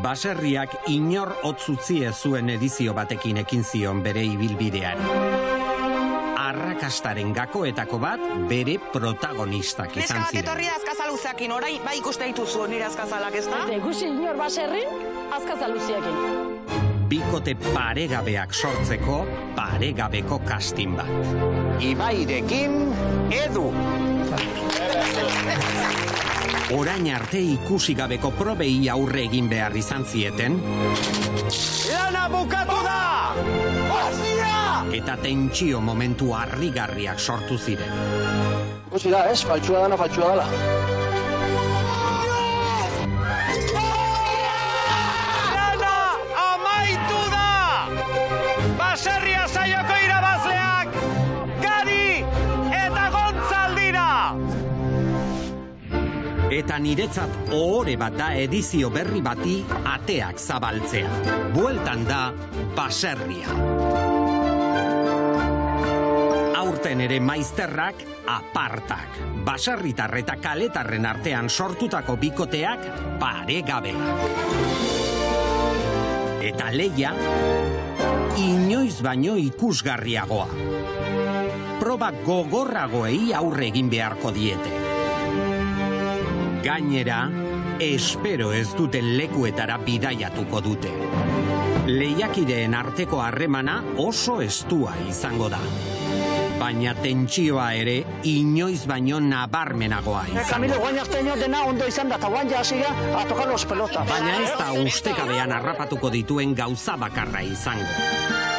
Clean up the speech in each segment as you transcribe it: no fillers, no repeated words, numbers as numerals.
Baserriak inor hotzutzi ez zuen edizio batekin ekin zion bere ibilbideari. Arrakastaren gakoetako bat bere protagonistak izan ziren. Neska bat etorri da azkazaluzeakin, orain bai ikuste dituzu nire azkazalak, ez da? Eta ikusi inor baserrin, azkazaluzeakin. Bikote paregabeak sortzeko paregabeko kastin bat. Ibairekin Edu. Orain arte ikusi gabeko probei aurre egin behar izan zieten. Lana bukatu da! Hostia! Eta tentsio momentu harrigarriak sortu ziren. Ikusi da, ez? Faltsua dela. Baserria saioko irabazleak Gadi eta Gontzal dira! Eta niretzat ohore bat da edizio berri bati ateak zabaltzea. Bueltan da Baserria. Aurten ere maizterrak apartak. Baserritar eta kaletarren artean sortutako bikoteak paregabeak. Eta leia inoiz baino ikusgarriagoa. Proba gogorragoei aurre egin beharko diete. Gainera, espero ez duten lekuetara bidaiatuko dute. Lehiakideen arteko harremana oso estua izango da. Baina tentsioa ere inoiz baino nabarmenagoa izango. Camilo, guain arteño dena ondo izan da, eta guain jazia a tocar los pelotas. Baina ez da ustekabean harrapatuko dituen gauza bakarra izango.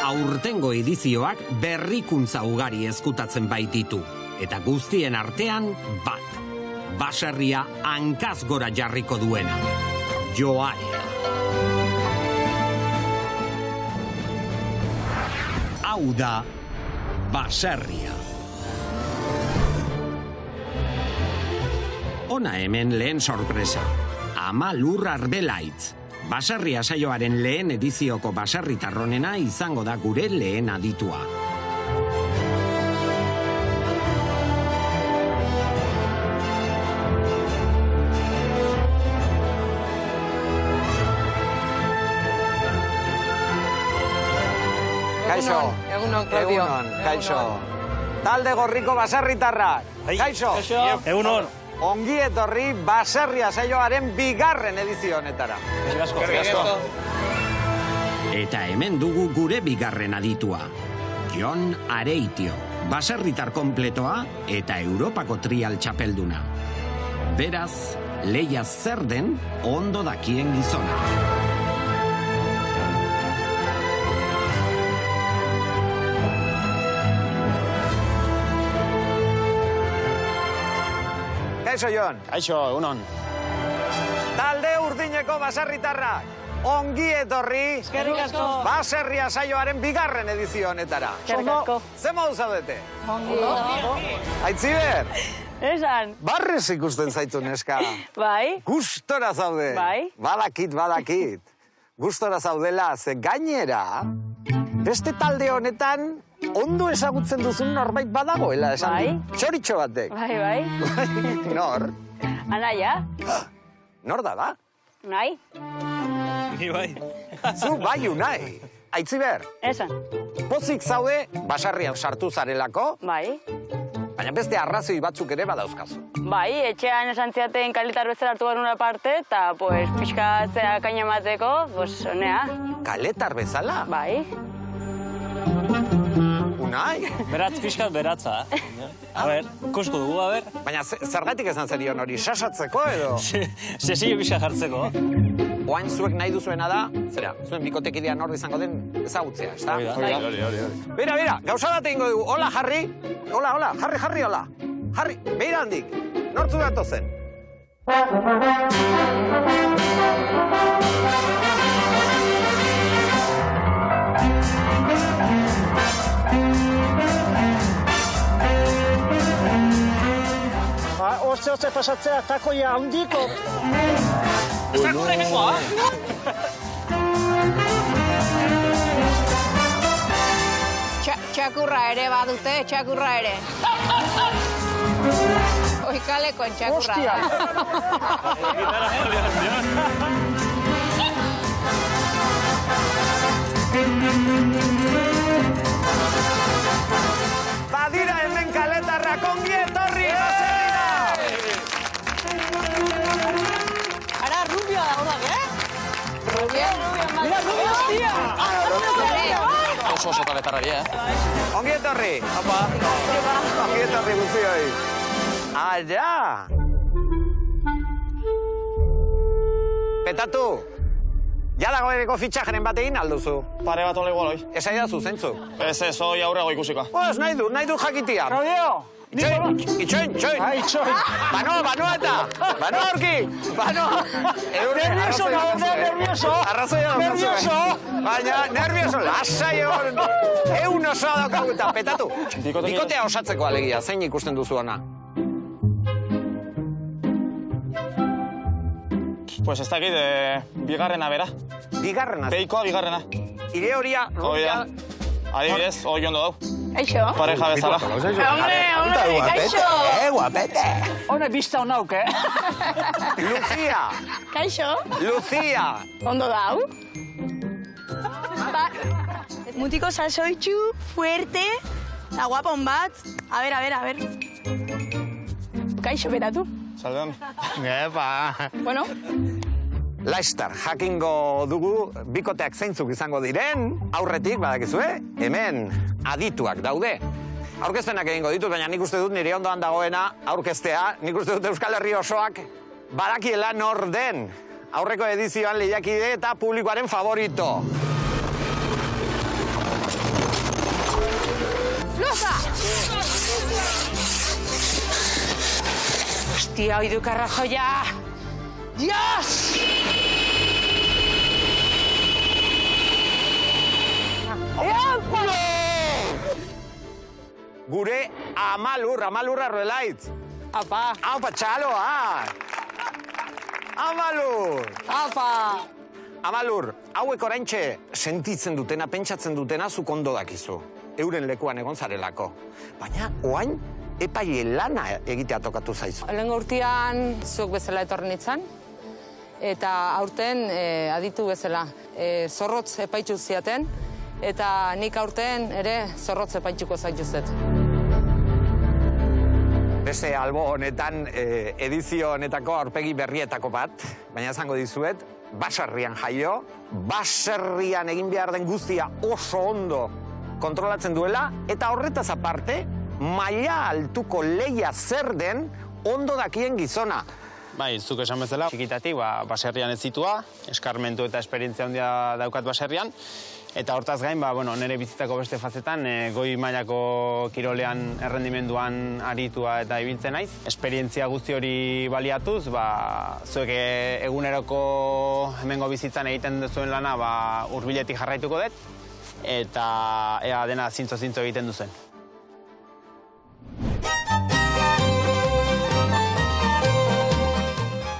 Aurtengo edizioak berrikuntza ugari ezkutatzen baititu. Eta guztien artean bat. Baserria hankaz gora jarriko duena. Joarea. Hau da Baserria. Ona hemen lehen sorpresa. Ama Lur Arbelaitz. Baserria saioaren lehen edizioko baserritarronena izango da gure lehen aditua. Kaixo. Egunon, kaixo. Talde gorriko baserritarrak. Kaixo. Egunon. Ongi etorri Baserria saioaren 2. edizio honetara. Eta hemen dugu gure 2. aditua. Jon Areitio, baserritar konpletoa eta Europako trial txapelduna. Beraz, leia zer den ondo dakien gizona. Kaixo, Jon. Kaixo, egunon. Talde urdineko baserritarrak. Ongi etorri Eskerrik asko. Baserria saioaren 2. edizio honetara. Eskerrik asko. Ze modu zaudete? Ongi. Aitziber, Esan. barrez ikusten zaitu neska. Bai. Gustora zaude. Bai. Badakit. Gustora zaudela, ze gainera, beste talde honetan ondo ezagutzen duzun norbait badagoela, esan Bai. Txoritxo batek. Bai. Nor? Anaia. Nor da? Nahi. Ni bai. Zu bai unai. Aitziber, Esan. pozik zaude baserrian sartu zarelako, Bai. baina beste arrazoi batzuk ere badauzkazu. Bai, etxean esan ziaten kaletar bezala hartu genuen aparte, eta, pues, pixkatzea kaina emateko, pues, honea. Kaletar bezala? Bai. Unai? Beratz pixkat beratza. A ber, ikusko dugu, a ber. Baina zergatik esan zerion hori, sasatzeko edo? Sesillo pixka jartzeko. Oain zuek nahi duzuena da, zera, zuen bikotekidea nor izango den ezagutzea, ez da? Hori. Bera, gauza bat egingo dugu, hola, jarri. Hola, jarri, hola. Jarri, beira handik, nortzu dato zen. Hortze pasatzea, takoia handiko. Ez da gurenekoa? Txakurra ere badute, txakurra ere. Oikaleko txakurra. Hostia! Oso kaletarrari, Ongi etorri. Ongi etorri guztioi. Ara! Petatu, ja dagoeneko fitxajeren bat egin alduzu. Pare bat ole igual, oi? Esai da zuzentzuk. Ez, hoi aurrego ikusiko. Pues nahi du jakitia. Claudio! Itxoin. Itxoin. Banoa eta. Banoa aurki. Banoa. Nervioso. Arrazoia Nervioso. Baina, nervioso. Lasai egon. Eun osoa daukagu eta petatu. Bikotea osatzeko alegia, zein ikusten duzu ona? Pues ez dakit, bigarrena bera. Bigarrena. Beikoa bigarrena. Ire horia. Hoi da. Adibidez, hoi ondo dau. Kaixo. Pareja bezala. Hombre, kaixo. Guapete. Hone bizta honauk, Kaixo. Lucia. Ondo dau. Mutiko sasoitxu, fuerte, eta guapon bat. A ver. Kaixo, beratu. Saldeon. Bueno. Laistar, jakingo dugu bikoteak zeintzuk izango diren, aurretik, badakizue, hemen adituak daude. Aurkezpenak egingo ditut, baina nik uste dut nire ondoan dagoena aurkeztea, nik uste dut Euskal Herri osoak badakiela nor den. Aurreko edizioan lehiakide eta publikoaren favorito. Luza! Hostia, oidu karrajoia. Yes! Gure Amalur Arruelaitz. Apa. Aupa, txaloa! Amalur, hauek oraintxe sentitzen dutena, pentsatzen dutena, zuk ondo dakizu. Euren lekuan egon zarelako. Baina, oain, epaile lana egitea tokatu zaizu. Lehengo urtean zuk bezala etorri nintzen, eta aurten aditu bezala zorrotz epaitzu ziaten, eta nik aurten ere zorrotz epaitzuko zaituzet. Beste albo honetan, edizio honetako aurpegi berrietako bat, baina esango dizuet, baserrian jaio, baserrian egin behar den guztia oso ondo kontrolatzen duela, eta horretaz aparte, maila altuko leia zer den ondo dakien gizona. Bai, zuk esan bezala, txikitatik, baserrian ez zitua, eskarmentu eta esperientzia handia daukat baserrian, eta hortaz gain, nire bizitzako beste fazetan, goi mailako kirolean errendimenduan aritua eta ibiltzen naiz. Esperientzia guzti hori baliatuz, zuek eguneroko hemengo bizitzan egiten duzuen lana, hurbiletik jarraituko dut, eta ea dena zintzo egiten duzen.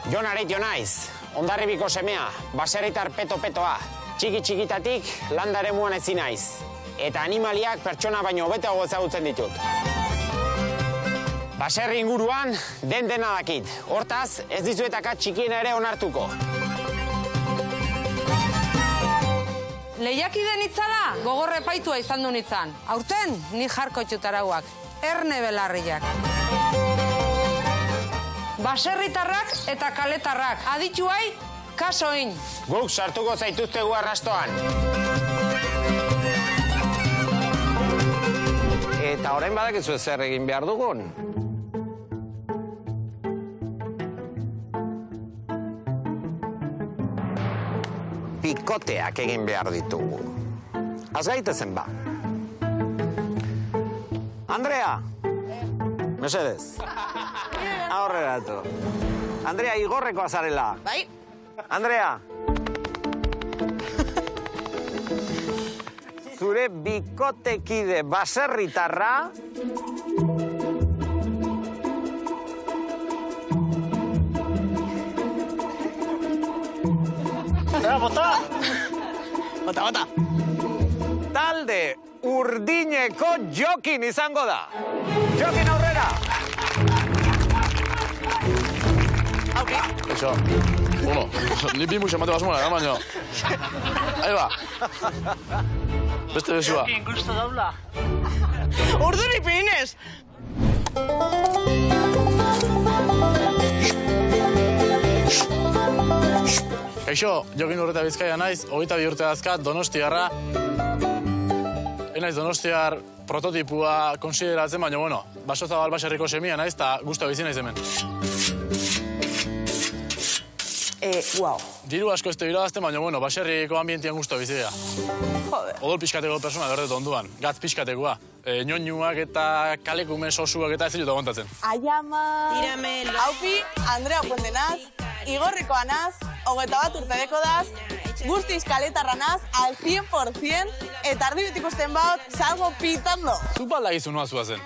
Jon Aretio naiz, Hondarribiko semea, baserritar peto-petoa. Txiki-txikitatik landare muan ezin naiz. Eta animaliak pertsona baino hobeto ezagutzen ditut. Baserri inguruan dena dakit. Hortaz, ez dizuetaka txikiena ere onartuko. Lehiakide nitzala, gogorre paitua izan du nitzan. Aurten, ni jarko txutarauak, erne belarriak. Baserritarrak eta kaletarrak, adituai, kasoin. Guk sartuko zaituztegu arrastoan. Eta orain badakizu zer egin behar dugun. Pikoteak egin behar ditugu. Az gaitezen ba. Andrea! Mesedez. Aurreratu. Andrea, igorreko azarela. Bai. Andrea. Zure bikotekide baserritarra. Bota! Bota! Talde urdineko Jokin izango da. Jokin aurrera. Eso. Bueno, ni bi muxa mate basmoa, baina. Ahí va. Beste bezua. Jokin, gusto daula. Urduri pinez! Kaixo, Jokin Urreta Bizkaia naiz, 22 urte dazkat, Donostiarra. Naiz Donostiar prototipua konsideratzen, baina, bueno, Basozabal baserriko semia naiz, eta guztua bizi naiz hemen. Wow. Diru asko ez da irabazten, baina, bueno, baserriko ambientian guztua bizi dira. Joder. Odol pixkateko persona berdet onduan, gatz pixkatekoa. Ñoñuak eta kalekume sosuak eta ez dut aguantatzen. Aiama... Haupi, Andrea Puendenaz, Igorrikoa naz, 21 urte deko daz, guztiz kaletarra naz, al 100%, eta ardi betik usten baut, salgo pitando. Zupa lagizu noa zuazen.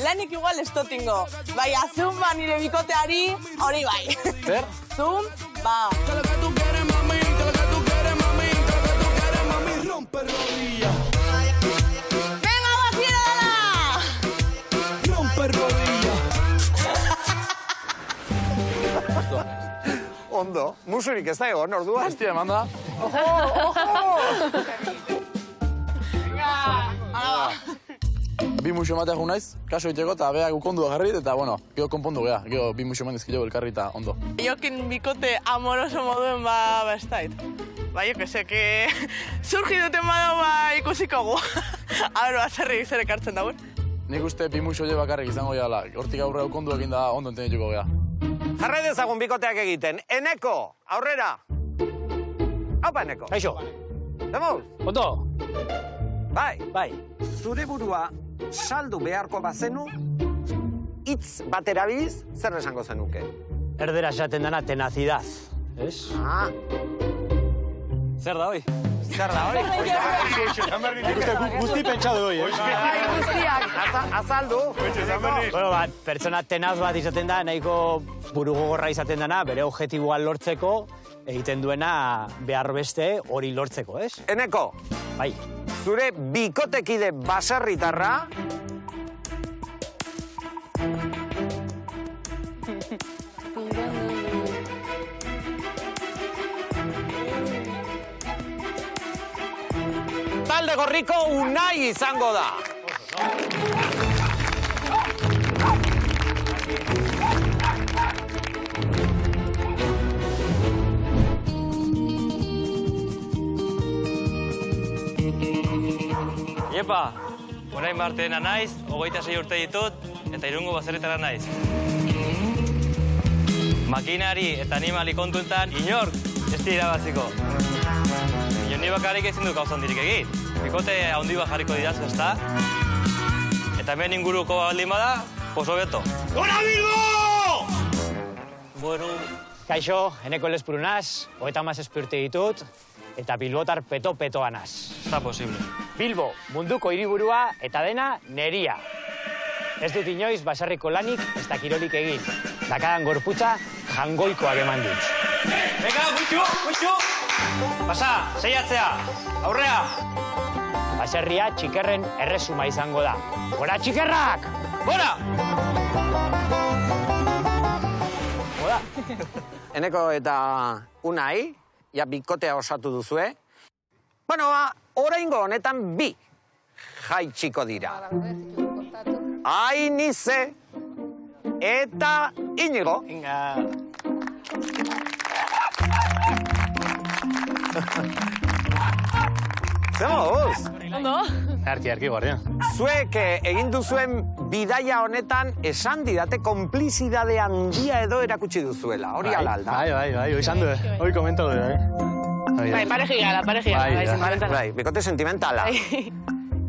Lanik igual estotingo, bai azun ba nire bikoteari, hori bai. Zer? Zun, ba. Venga, va, fiera dala! Rompe rodilla. Ondo, musurik ez da egon, orduan. Bestia eman da. Venga, ala. Bi musu ematea ju naiz, kaso iteko eta beha gukondua jarrit, eta, bueno, gero konpondu geha. Gero bi musu eman dizkileo elkarri eta ondo. Jokin bikote amoroso moduen ba estait. Ba, jo que se, que surgi duten badau ba ikusiko gu. A ber, baserri zer ekartzen dauen. Nik uste bi musu hile bakarrik izango gehala. Hortik aurre gukondu egin da ondo entenituko geha. Jarrai dezagun bikoteak egiten. Eneko, aurrera. Haupa, Eneko. Kaixo. Demuz? Ondo? Bai. Zure burua saldu beharko bazenu, hitz baterabiliz, zer esango zenuke? Erdera esaten dana tenazidaz, ez? Ah. Zer da hoi? Zer da hori? Guzti pentsatu hoi, Azaldu. Bueno, pertsona tenaz bat izaten da, nahiko burugogorra izaten dana, bere objektiboa lortzeko, egiten duena behar beste hori lortzeko, ez? Eneko. Bai. Zure bikotekide baserritarra... Talde gorriko Unai izango da. Iepa, orain marteena naiz, 26 urte ditut, eta Irungo baserritara naiz. Makinari eta animali kontuntan inork ez dira irabaziko. Ni bakarrik ezin du gauza handirik egin. Bikote handi bat jarriko didaz, ezta? Eta hemen inguruko baldin bada, pues hobeto. Gora Bilbo! Bueno... Kaixo, Eneko Lespuru naz, 36 urte ditut, eta Bilbotar peto-petoa naz. Ez da posible. Bilbo, munduko hiriburua eta dena neria. Ez dut inoiz baserriko lanik ez da kirolik egin. Dakadan gorputza jangoikoak eman dut. Venga, gutxu! Pasa, seiatzea, aurrea! Baserria txikerren erresuma izango da. Gora txikerrak! Gora! Gora! Eneko eta Unai, ja bikotea osatu duzue. Bueno, oraingo honetan bi jaitsiko dira. Ainize eta Inigo. Zemuz? Ondo? Arki, guardia. Zuek egin duzuen bidaia honetan esan didate konplizidade handia edo erakutsi duzuela. Hori ala alda. Bai, izan du, hori komentatu du, Bai, parejigala. Bai, bikote sentimentala.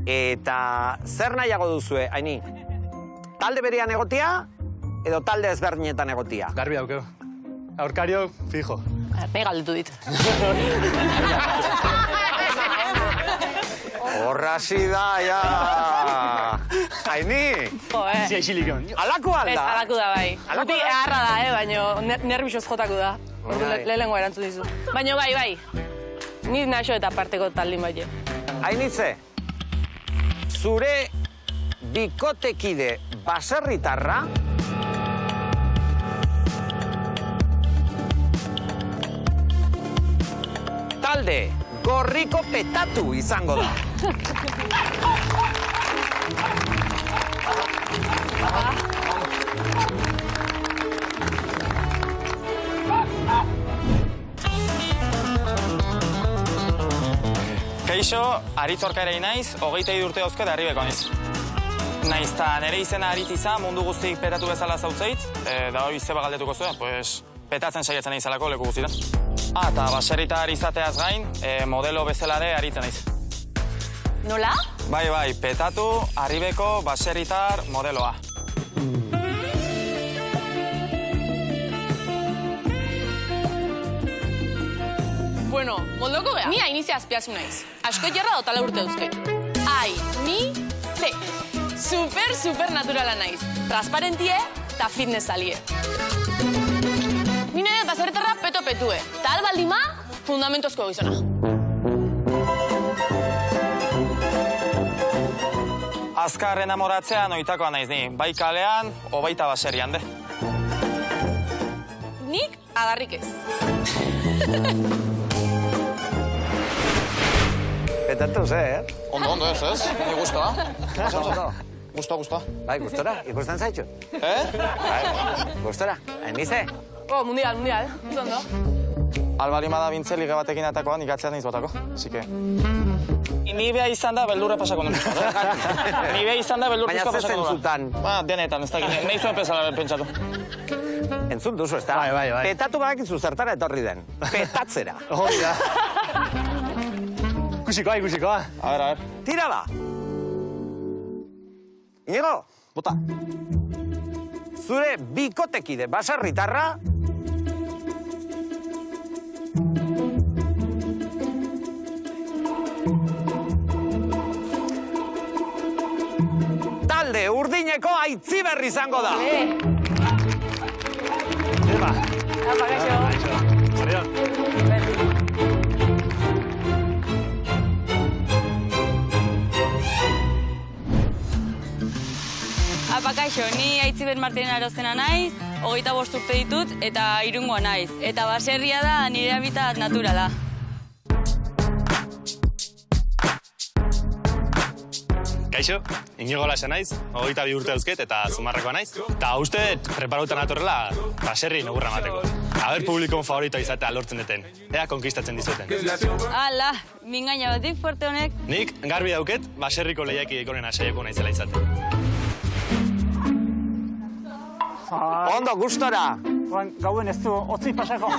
Eta zer nahiago duzue, Aini? Talde berean egotia edo talde ezberdinetan egotia? Garbi daukeu. Aurkario, fijo. Galdetu dit. Horrasi da, ja! Aini! Alako alda? Ez, alako da, bai. Guti eharra da, baina nerviosoz jotako da. Lehenengo erantzun dizu. Baina bai. Ni naixo eta parteko taldin bai. Ainize, zure bikotekide baserritarra talde gorriko petatu izango da. Kaixo, Aritz Orkairei naiz, 23 urte dauzkat Arribeko naiz. Naiz, eta nire izena Aritz izan, mundu guztik petatu bezala zautzeit, da hori zeba galdetuko zuen, pues, petatzen saiatzen naizalako leku guztietan. Eta baserritar izateaz gain, modelo bezalare aritzen naiz. Nola? Bai, petatu Arribeko baserritar modeloa. Bueno, moldoko geha. Ni hainizia azpiazu naiz. Asko jarra dotala urte dauzket. Ai, ni, ze. Super naturala naiz. Transparentie eta fitness salie. Ni nire baserritarra petue. Ta albaldima, fundamentozko gizona. Azkar enamoratzean oitakoa naiz ni. Bai kalean, o baita baserrian, de. Nik adarrik ez. Petatu ze, Ondo, ez? Ni guztua. Guztua. Bai, gustora, ikusten zaitxu. Bai, gustora, hainize. Mundial, ondo. Albalima da bintze lige batekin atakoan ikatzean naiz botako. Asike. Ni beha izan da beldurra pasako nuen. Ni beha izan da beldurra pasako nuen. Baina ze zentzutan? Denetan, ez dakit. Nahi zuen pesala pentsatu. Entzun duzu, ez da? Bai. Petatu badakizu zertara etorri den. Petatzera. Hori da. Ikusikoa. A ver. Tira da! Inigo, Bota. zure bikotekide baserritarra talde urdineko Aitziber izango da. Eba. Apa, kaixo, ni Aitziber Martinen Arozena naiz, 25 urte ditut eta Irungoa naiz. Eta baserria da nire habitat naturala. Kaixo, Inigo Lasa naiz, 22 urte dauzket eta Zumarrakoa naiz. Eta uste preparautan atorrela baserri negurra mateko. Aber publikon favoritoa izatea lortzen deten. Ea konkistatzen dizuten. Hala, mingaina batik fuerte honek. Nik garbi dauket baserriko lehiaki ekonena saioko naizela izaten. Ondo, gustora. Gauen ez du, otzi pasako.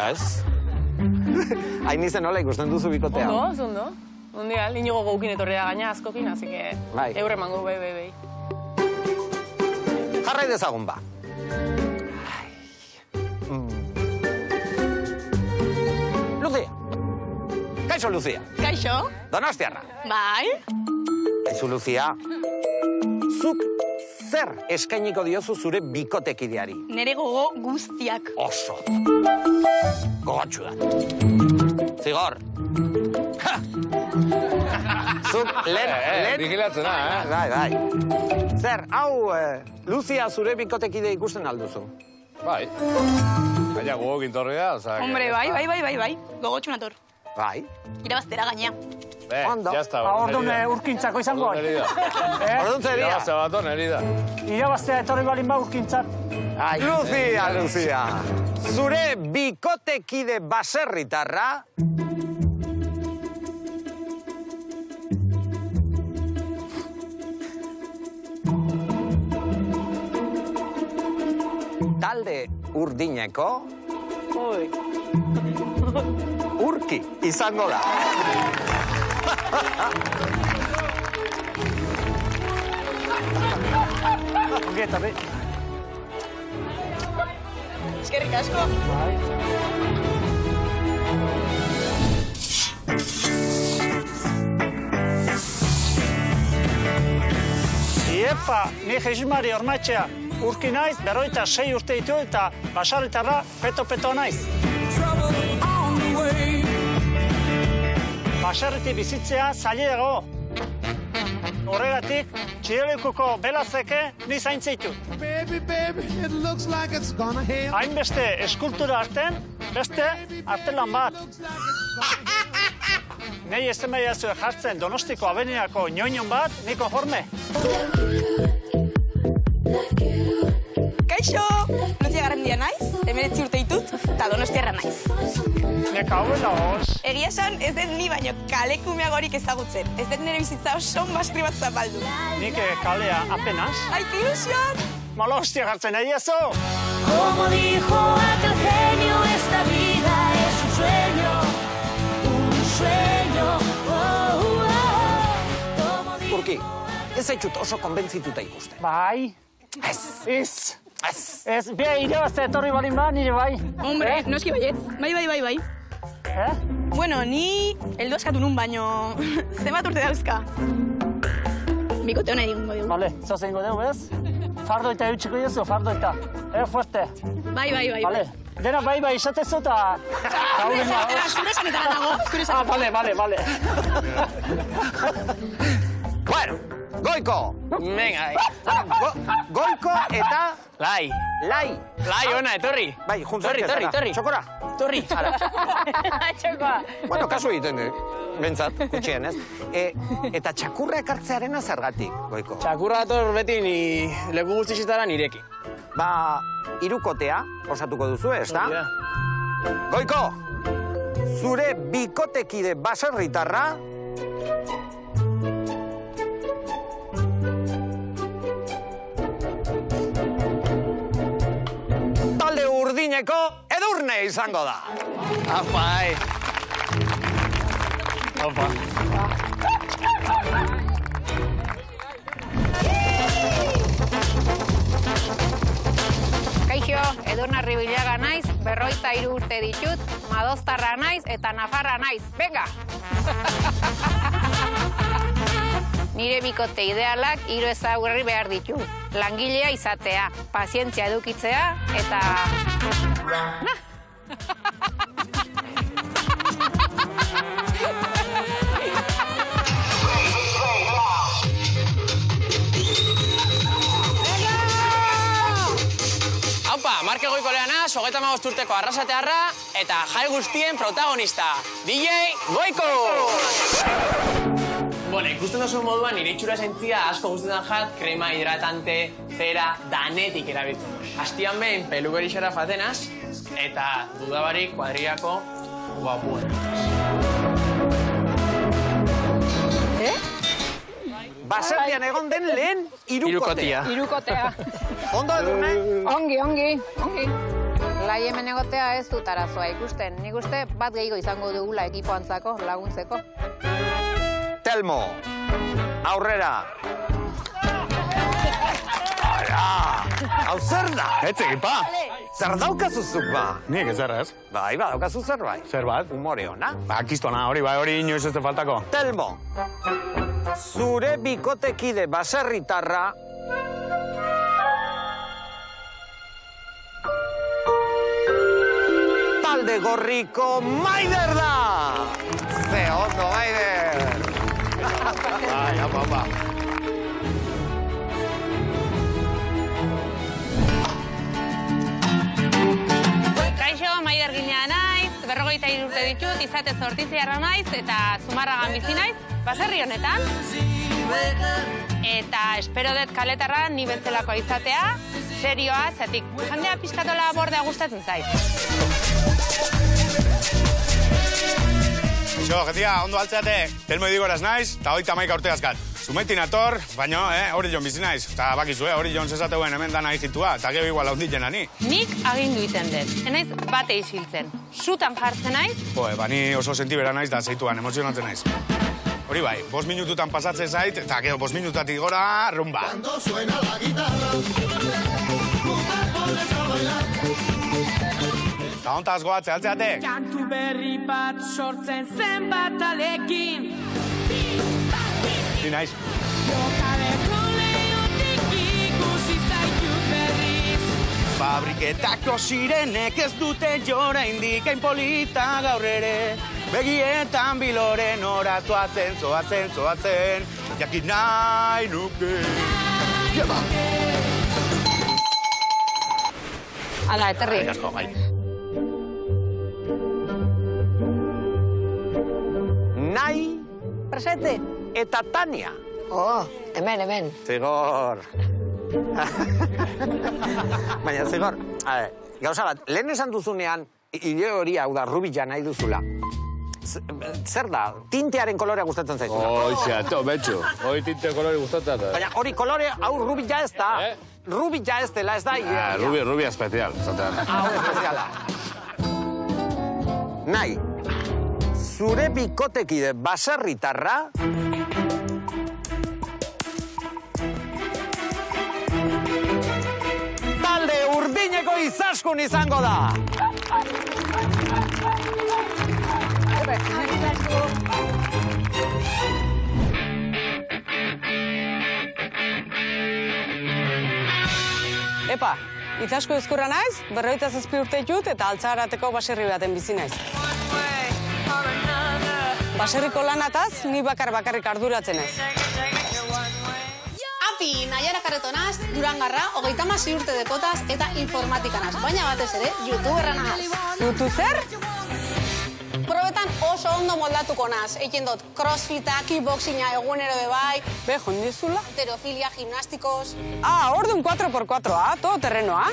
Ez? Hainize nola ikusten duzu bikotea? Ondo. Mundial, Inigo gaukin etorria gaina askokin, así que eurre mango, bai. Jarrai dezagun ba. Lucia. Kaixo, Lucia. Kaixo? Donostiarra. Bai. Kaixo, Lucia. Zuk zer eskainiko diozu zure bikotekideari? Nere gogo guztiak. Oso. Gogotxu da. Zigor. Zuk lehen... Vigilatzen da, Bai. Zer, hau, Lucia zure bikotekide ikusten alduzu? Bai. Baina gogokin torri da, oza... Hombre, bai. Gogotxu nator. Bai. Irabaztera gaina. Ondo. Jazta, Ordun urkintzako izango. Orduan zeria. Irabaztea baton, herida. Irabaztea etorri balin ba urkintzat. Lucia. Zure bikotekide baserritarra... talde urdineko... Urki izango da. Ongieta, be. Eskerrik asko. Iepa, ni Jesus Mari Ormaetxea. Urki naiz, 56 urte ditu eta baserritarra peto naiz. Baserriti bizitzea zailago. Horregatik, Txirelekuko belazeke ni zaintzeitu. Hainbeste eskultura arten, beste artelan bat. Nei ezemaiazue jartzen Donostiko Abeniako ñoñon bat, ni konforme. Kaixo! Lucia Garrandia naiz, 19 urte ditut, eta donostiarra naiz. Egia esan, ez dut ni baino kalekumeagorik ezagutzen. Ez dut nire bizitza oso baskri bat zapaldu. Nik kalea apenas. Ai, que ilusión! Mala hostia jartzen nahi eso! Como dijo aquel genio, esta vida es un sueño, Urki, ez zaitxut oso konbentzituta ikusten. Bai. Ez. Bia irabazte etorri balin ba, nire bai. Hombre, noski baiet. Bai. Bueno, ni heldu eskatu nun baino zenbat urte dauzka. Bikote hona egingo dugu. Vale, zoaz egingo dugu, ez? Fardo eta eutxiko jozu, fardo eta. Fuerte. Bai. Vale. Dena bai esatezu eta... Zure esanetan nago. Vale. Bueno, Goiko! Venga, Goiko eta... Lai, ona, etorri. Bai, juntzak Torri. Txokora. Torri, ara. Txokoa. Bueno, kasu egiten, bentsat, gutxien, ez? Eta txakurra ekartzearena zergatik, Goiko? Txakurra dator beti ni leku guztixetara nirekin. Ba, hirukotea osatuko duzu, ez da? Goiko, zure bikotekide baserritarra talde urdineko Edurne izango da. Apai. Opa. Kaixo, Edurne Arribillaga naiz, 53 urte ditut, madoztarra naiz eta nafarra naiz. Venga! Nire bikote idealak 3 ezaugarri behar ditu. Langilea izatea, pazientzia edukitzea eta... Haupa, Marke Goiko lehanaz, 35 urteko arrasatearra eta jai guztien protagonista, DJ Goiko! Bueno, ikusten duzu moduan, nire itxura zentzia asko guztetan jat, krema hidratante, zera, danetik erabiltzen. Hastian behin, pelugerixera fatenaz, eta dudabarik kuadriako guapuen. Baserrian egon den lehen hirukotea. Ondo, Edurne? Ongi. Lai hemen egotea ez dut arazoa ikusten. Nik uste bat gehiago izango dugula ekipoantzako, laguntzeko. Telmo, aurrera. Hau zer da? Etzegin, pa. Zer daukazuzuk ba? Nik ez errez. Bai, daukazu zerbait. Zer bat? Humore ona. Kistona, hori inoiz ez faltako. Telmo, zure bikotekide baserritarra talde gorriko Maider da! Ze ondo, Maider! Bai, apa. Kaixo, Maider Ginea naiz, 53 urte ditut, izate Zortiziarra naiz, eta Zumarragan bizi naiz, baserri honetan. Eta espero dut kaletarra ni bezalakoa izatea, serioa, zatik jendea pixkatola bordea gustatzen zait. Xo, jetia, ondo altzeate, Telmo Idigoraz naiz, eta 31 urte azkat. Zumaitin ator, baina, hori joan bizi naiz. Eta bakizu, hori joan zezateuen hemen dana izitua, eta gero igual haunditen ani. Nik agindu iten dut, enaiz bate isiltzen. Sutan jartzen naiz. Bani oso sentibera naiz da zeituan, emozionatzen naiz. Hori bai, 5 minututan pasatzen zait, eta gero 5 minutatik gora, rumba. Eta hontaz goatze, altzeate? Kantu berri bat sortzen zen bat alekin. Ni naiz. Jokaleko lehotik ikusi zaitu berriz. Fabriketako sirenek ez dute jora indikain polita gaur ere. Begietan biloren ora zoazen, jakin nahi nuke. Jeba! Hala, eterri. Nahi Presente. eta Tania. Oh, hemen. Zigor. Baina, Zigor, gauza bat, lehen esan duzunean Ile hori hau da, rubila nahi duzula. Zer da, tintearen kolorea gustatzen zaizuna? Hoize, betxu. Hoi tinte kolore gustatzen da. Baina hori kolore, hau rubila ez da. Rubila ez dela, ez da. Rubia especial, zatean. Hau espeziala. Nahi, zure bikotekide baserritarra talde urdineko izaskun izango da. Epa, Itzasko ezkurra naiz, 47 urte ditut eta Altzarateko baserri baten bizi naiz. Baserriko lanataz, ni bakarrik arduratzen naiz. Api, Naiara Karretonaz, Durangarra, 36 urte dekotaz eta informatikanaz. Baina batez ere, youtuberra naz. Zutu zer? Probetan oso ondo moldatuko naz. Eiken dut crossfita, kickboxinga egunero de bai. Be, jondizula? Alterofilia, gimnastikos. Orduan 4x4, todo terrenoa.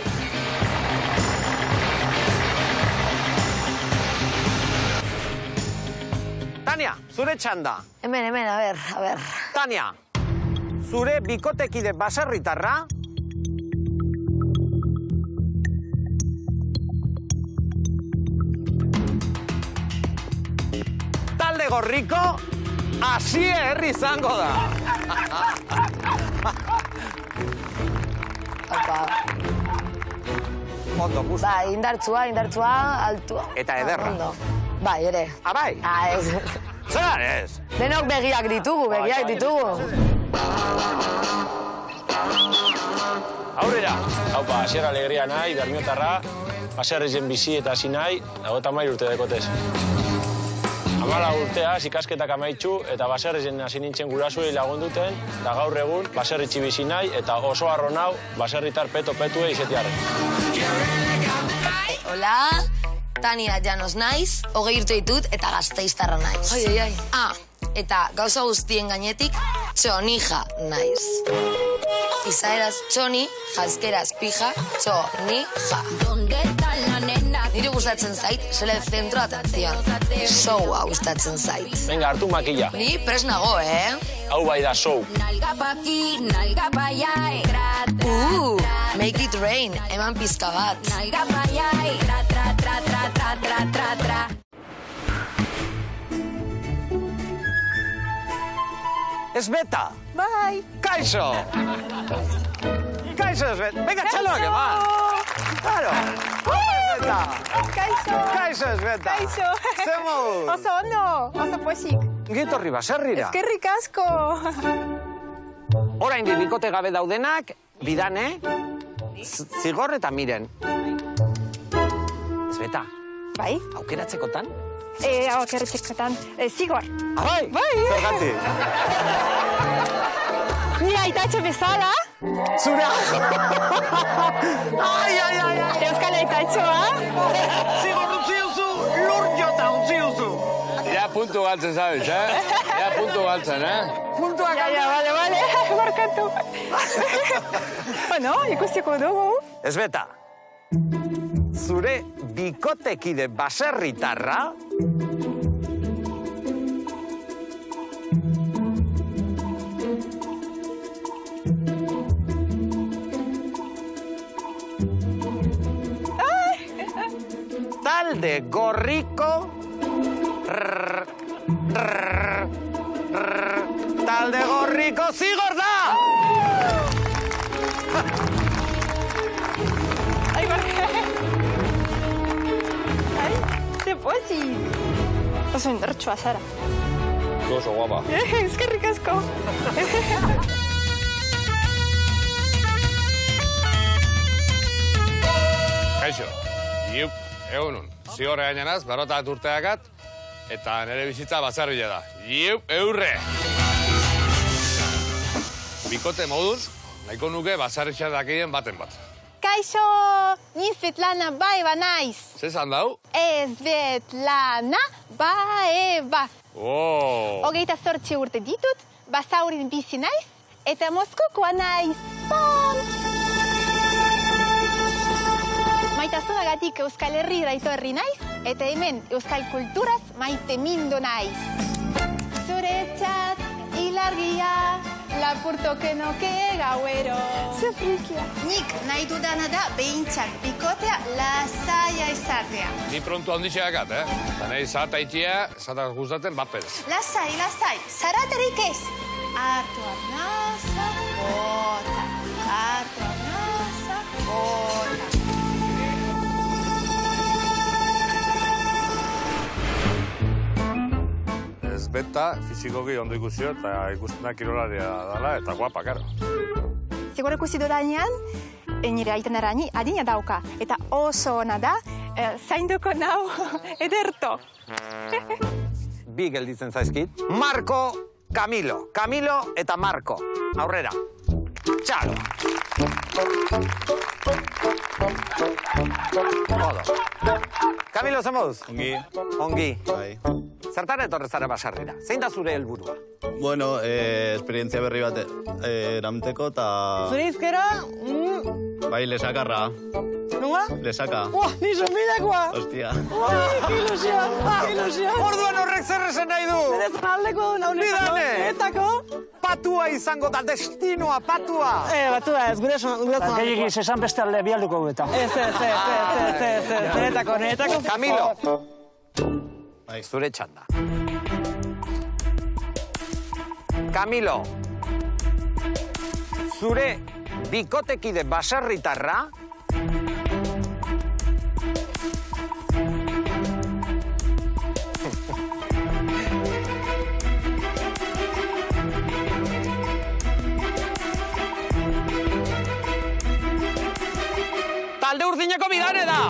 Tania, zure txanda. Hemen, a ber. Tania, zure bikotekide baserritarra talde gorriko Asier izango da. Ondo, gusta. Bai, indartsua, altua. Eta ederra. Ondo. Bai, ere. Bai? Ez. Zer ez? Denok begiak ditugu. Aurrera. Haupa, Asier alegria nahi, bermiotarra, baserrizen bizi eta hasi nahi, 50 urte dekotez. 14 urteaz ikasketak amaitzu eta baserrizen hasi nintzen gurasuei lagunduten, eta gaur egun baserritzi bizi nahi eta oso harro nau baserritar petue izetiarren. Hola, Tania Llanos naiz, 20 urte ditut eta Gasteiztarra naiz. Ai. Eta gauza guztien gainetik, txonija naiz. Izaeraz txoni, jaskeraz pija, txonija. Nire gustatzen zait, sele zentro atención. Showa gustatzen zait. Venga, hartu makilla. Ni pres nago, Hau bai da show. Make it rain, eman pizka bat. Esbeta. Bai. Kaixo, Esbeta. Venga, txaloak, eman. Claro. Esbeta. Kaixo, Esbeta. Zemo. Oso ondo, oso pozik. Gitorri baserrira. Eskerrik asko. Orain bikote gabe daudenak, bidane, Zigor eta Miren. Esbeta. Bai. Aukeratzekotan? Aukeratzekotan, Zigor. Bai? Bai. Zergatik. Nire aitatxo bezala. Zura. Ai. Euskal aitatxoa. Zigor utzi duzu, lur jota utzi duzu. Ja puntu galtzen zabitz, Ja puntu galtzen, Puntuak. Vale, barkatu. Bueno, ikustiko dugu. Esbeta, zure bikotekide baserritarra talde gorriko talde gorriko Zigor da! Ai, barka. Ai, ze pozik. Oso indartsua zara. Oso guapa. Eskerrik asko. Kaixo, egunun. Zigorra gainanaz, 40 urteakat, eta nire bizitza baserria da. Eurre! Bikote moduz, nahiko nuke baserria dakien baten bat. Kaixo, ni Svetlana Baeva naiz. Zezan dau? Svetlana Baeva. 28 urte ditut, basaurin bizi naiz, eta Moskokoa naiz. Pon! Maitasunagatik Euskal Herrira etorri naiz, eta hemen Euskal kulturaz maite mindu naiz. Zuretzat ilargia, lapurtoke noke gauero. Ze frikia. Nik nahi dudana da behintzak bikotea lasaia izatea. Ni pronto handitxeakat, Eta nahi zataitia, zatak gustatzen bat perez. Lasai, zaraterik ez. Hartu arnaza, bota. Hartu arnaza, bota. Ez beta, fizikoki ondo ikusio eta ikustena kirolaria dela eta guapa, karo. Seguro ikusi dudanean, nire aitenara adina dauka. Eta oso ona da, zainduko nau ederto. Bi gelditzen zaizkit. Marko, Camilo. Camilo eta Marko. Aurrera. Txalo. Odo. Camilo, zen moduz? Ongi. Ongi. Bai. Zertara etorre zara Baserrira? Zein da zure helburua? Bueno, esperientzia berri bat eramteko eta... Zure izkera? Bai, lesakarra. Nunga? Lesaka. Ni zonbidekoa! Hostia. Ke ilusion! Orduan horrek zer esan nahi du? Zerezan aldeko naunetako. Bidane! Patua izango da, destinoa, patua! Batua ez, gure zonaldeko. Gehiagiz esan beste alde bialduko gueta. Ez. Niretako. Camilo! Zure txanda. Camilo, zure bikotekide baserritarra Talde Urdineko Bidane da!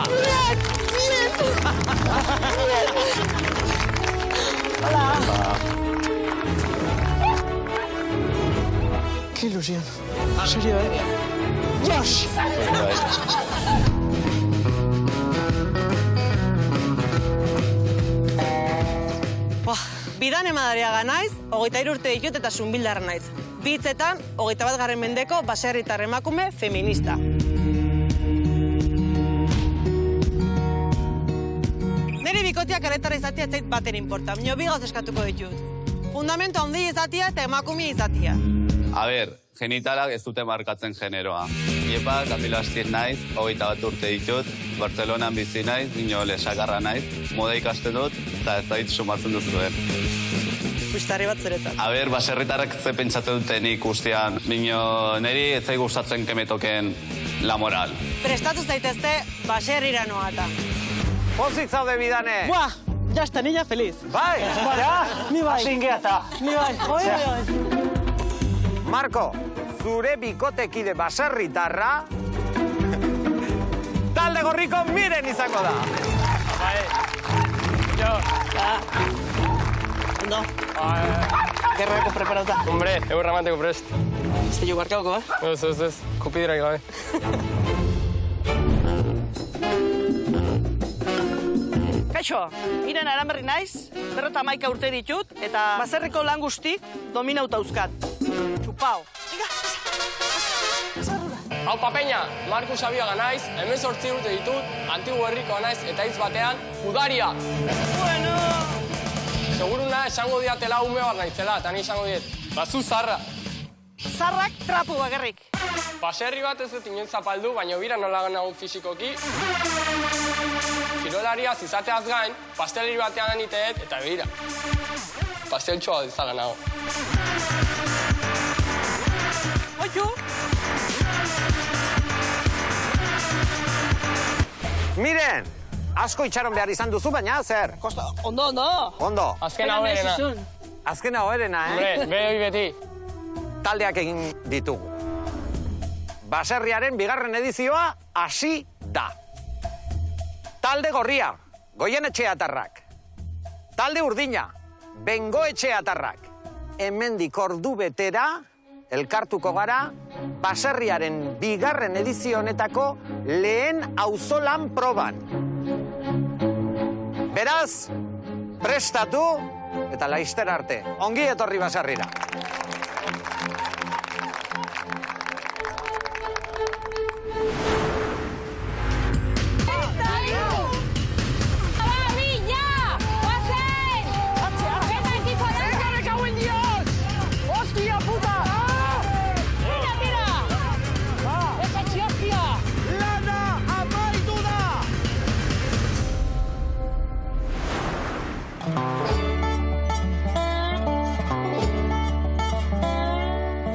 Hola! Qué ilusión. En serio, Josh! Bidane Madariaga naiz, 23 urte ditut eta Zunbildarra naiz. Bitzetan, 21. mendeko baserritar emakume feminista. Nire bikoteak erretara izatea etzait baten inporta. Mino bi gauz eskatuko ditut. Fundamento handi izatea eta emakume izatea. A ber, genitalak ez dute markatzen generoa. Iepa, Camilo Astiz naiz, 21 urte ditut, Bartzelonan bizi naiz, nino lesakarra naiz, moda ikasten dut, eta ez dait sumatzen duzuen. Pustari bat zeretan. A ber, baserritarrak ze pentsatzen duten ikustean, nino niri ez zai gustatzen kemetoken la moral. Prestatu zaitezte baserrira noata. Pozik zaude Bidane! Buah, ya está, niña feliz. Bai! Ni bai. Asingeata. Ni bai. Oi. Marko, zure bikotekide baserritarra talde gorriko Miren izango da. Bai. Jo. Ondo. Gerrako preparauta. Hombre, eurra manteko prest. Ez jo barkauko, Ez. Kupidira gabe. Kaixo, Miren Aranberri naiz, 51 urte ditut, eta baserriko lan guztik dominauta euskat. Chupao. Hau papeña, Markus Abiaga naiz, 18 urte ditut, Antigo Herrikoa naiz eta hitz batean, udaria. Bueno. Seguruna esango diatela ume bat naizela, eta ni esango diet, bazu zarra. Zarrak trapu bakarrik. Baserri bat ez dut inoen zapaldu, baina bira nola nago fizikoki. Kirolariaz izateaz gain, pasteleri batean aniteet, eta bira. Pasteltxoa izala nago. Oiu! Miren, asko itxaron behar izan duzu, baina zer? Kosta, ondo. Ondo. Azken hau erena. Azken hau erena, Hombre, behoi beti. Taldeak egin ditugu. Baserriaren bigarren edizioa hasi da. Talde Gorria, Goienetxeatarrak. Talde Urdina, Bengoetxeatarrak. Hemendik ordu betera, elkartuko gara, baserriaren bigarren edizio honetako lehen auzolan proban. Beraz, prestatu eta laizter arte. Ongi etorri baserrira.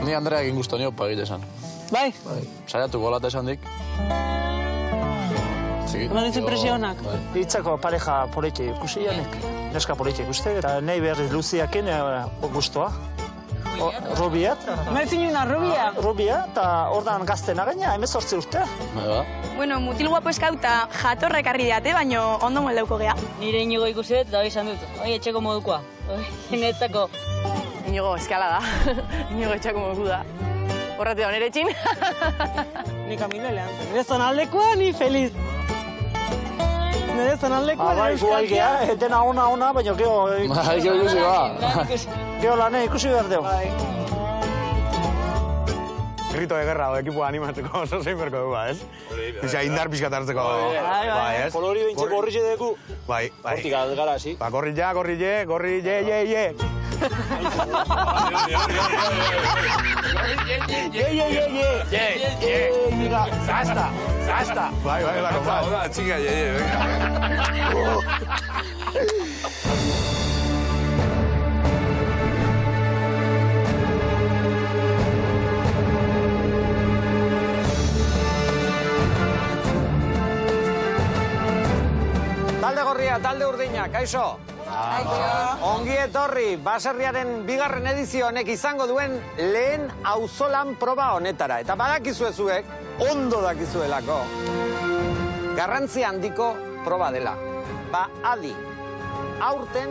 Ni Andrea egin guztu nio pagite esan. Bai? Saiatu golata esan dik. Eman ditu impresionak. Hitzako pareja politi ikusi janek. Neska politi ikuste, eta nahi berriz Luziakin guztua. Rubia. Nahi zinuna, Rubia? Rubia, eta ordan gaztena gaina, 18 urte. Bueno, mutil guapo eskauta jatorrek arri diate, baino ondo moldeuko gea. Nire Inigo ikusi dut, da izan dut. Oi, etxeko modukoa. Genetzako. Inigo, eskala da. Inigo etxako modu da. Horrate da, nire etxin. Ni kamilelean. Nire zonaldekoa, ni feliz. Nire zonaldekoa, nire euskalkia. Bai, dena ona, baina geho... Geho ikusi ba. Geho lane ikusi behar deu. Grito de guerra, ekipoa animatzeko oso zein berko dugu, ez? Iza, indar pixkat hartzeko, bai, ez? Kolori bintxe gorri dugu. Bai. Hortik gara, hasi. Ba, gorri ye. Zasta. Bai, kompa. Hola, txika, ye, venga. Talde gorria, talde urdina, kaixo? Ongi etorri, baserriaren bigarren edizio honek izango duen lehen auzolan proba honetara. Eta badakizuezuek, ondo dakizuelako. Garrantzi handiko proba dela. Ba, adi, aurten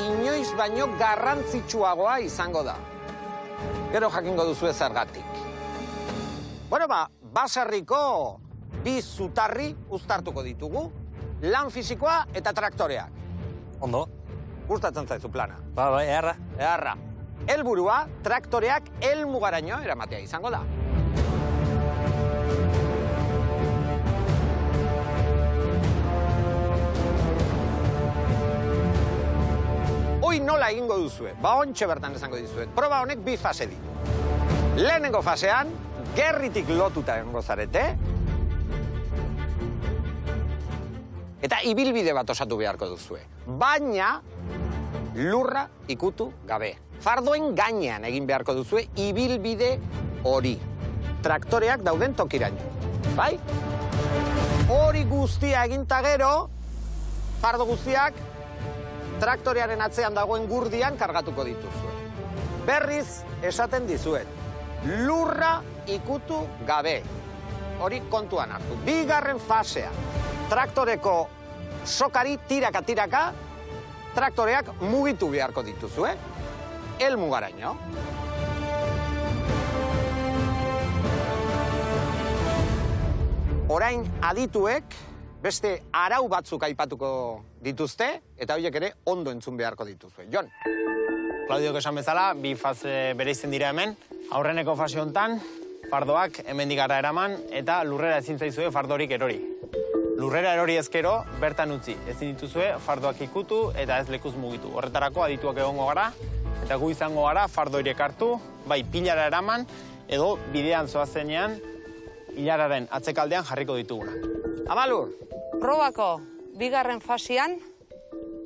inoiz baino garrantzitsuagoa izango da. Gero jakingo duzu zergatik. Bueno, ba, baserriko bi zutarri uztartuko ditugu. Lan fisikoa eta traktoreak. Ondo. Gustatzen zaizu plana. Bai, eharra. Eharra. Helburua, traktoreak helmugaraino eramatea izango da. Hoi nola egingo duzue? Ba, ontxe bertan esango dizuet. Proba honek bi fase ditu. Lehenengo fasean, gerritik lotuta egongo zarete, eta ibilbide bat osatu beharko duzue. Baina, lurra ikutu gabe. Fardoen gainean egin beharko duzue ibilbide hori. Traktoreak dauden tokiraino. Bai? Hori guztia eginta gero, fardo guztiak traktorearen atzean dagoen gurdian kargatuko dituzue. Berriz esaten dizuet. Lurra ikutu gabe. Hori kontuan hartu. Bigarren fasea. Traktoreko sokari tiraka, traktoreak mugitu beharko dituzue, helmugaraino. Orain adituek beste arau batzuk aipatuko dituzte, eta horiek ere ondo entzun beharko dituzue. Jon. Claudiok esan bezala, bi fase bereizten dira hemen. Aurreneko fase hontan, fardoak hemendik gara eraman, eta lurrera ezin zaizue fardorik erori. Lurrera erori ezkero, bertan utzi. Ezin dituzue, fardoak ikutu eta ez lekuz mugitu. Horretarako adituak egongo gara, eta gu izango gara fardo horiek hartu, bai pilara eraman, edo bidean zoazenean, hilararen atzekaldean jarriko dituguna. Amalur! Probako bigarren fasian,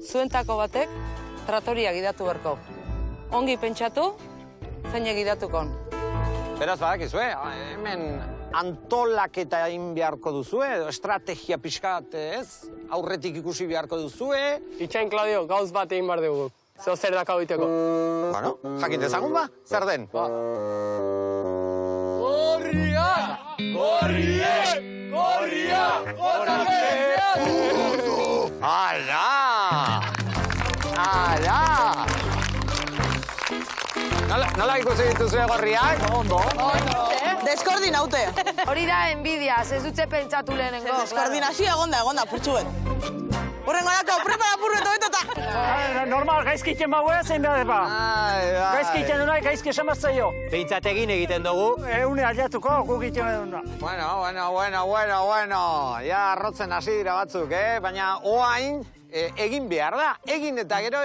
zuentako batek traktoria gidatu berko. Ongi pentsatu, zein gidatukon. Beraz badakizue, hemen antolaketa egin beharko duzue, edo estrategia pixkat, ez? Aurretik ikusi beharko duzue. Itxain, Claudio, gauz bat egin behar dugu. Zeo zer daka biteko. Bueno, jakin dezagun ba, zer den? Gorria! Gorrie! Gorria! Ala! Ala! Nola ikusi dituzue gorriak? Ondo. Deskoordinaute. Hori da enbidia, ez dutxe pentsatu lehenengo. Deskoordinazio egonda, purtsuet. Horrengo dako, prepara purreto eta. Normal, gaizkitzen bagoea zein behar ba. Gaizkitzen dunai, gaizki esan bat zaio. Behintzat egiten dugu. Eune aliatuko, guk egiten duna. Bueno. Ja, arrotzen hasi dira batzuk, Baina oain egin behar da. Egin eta gero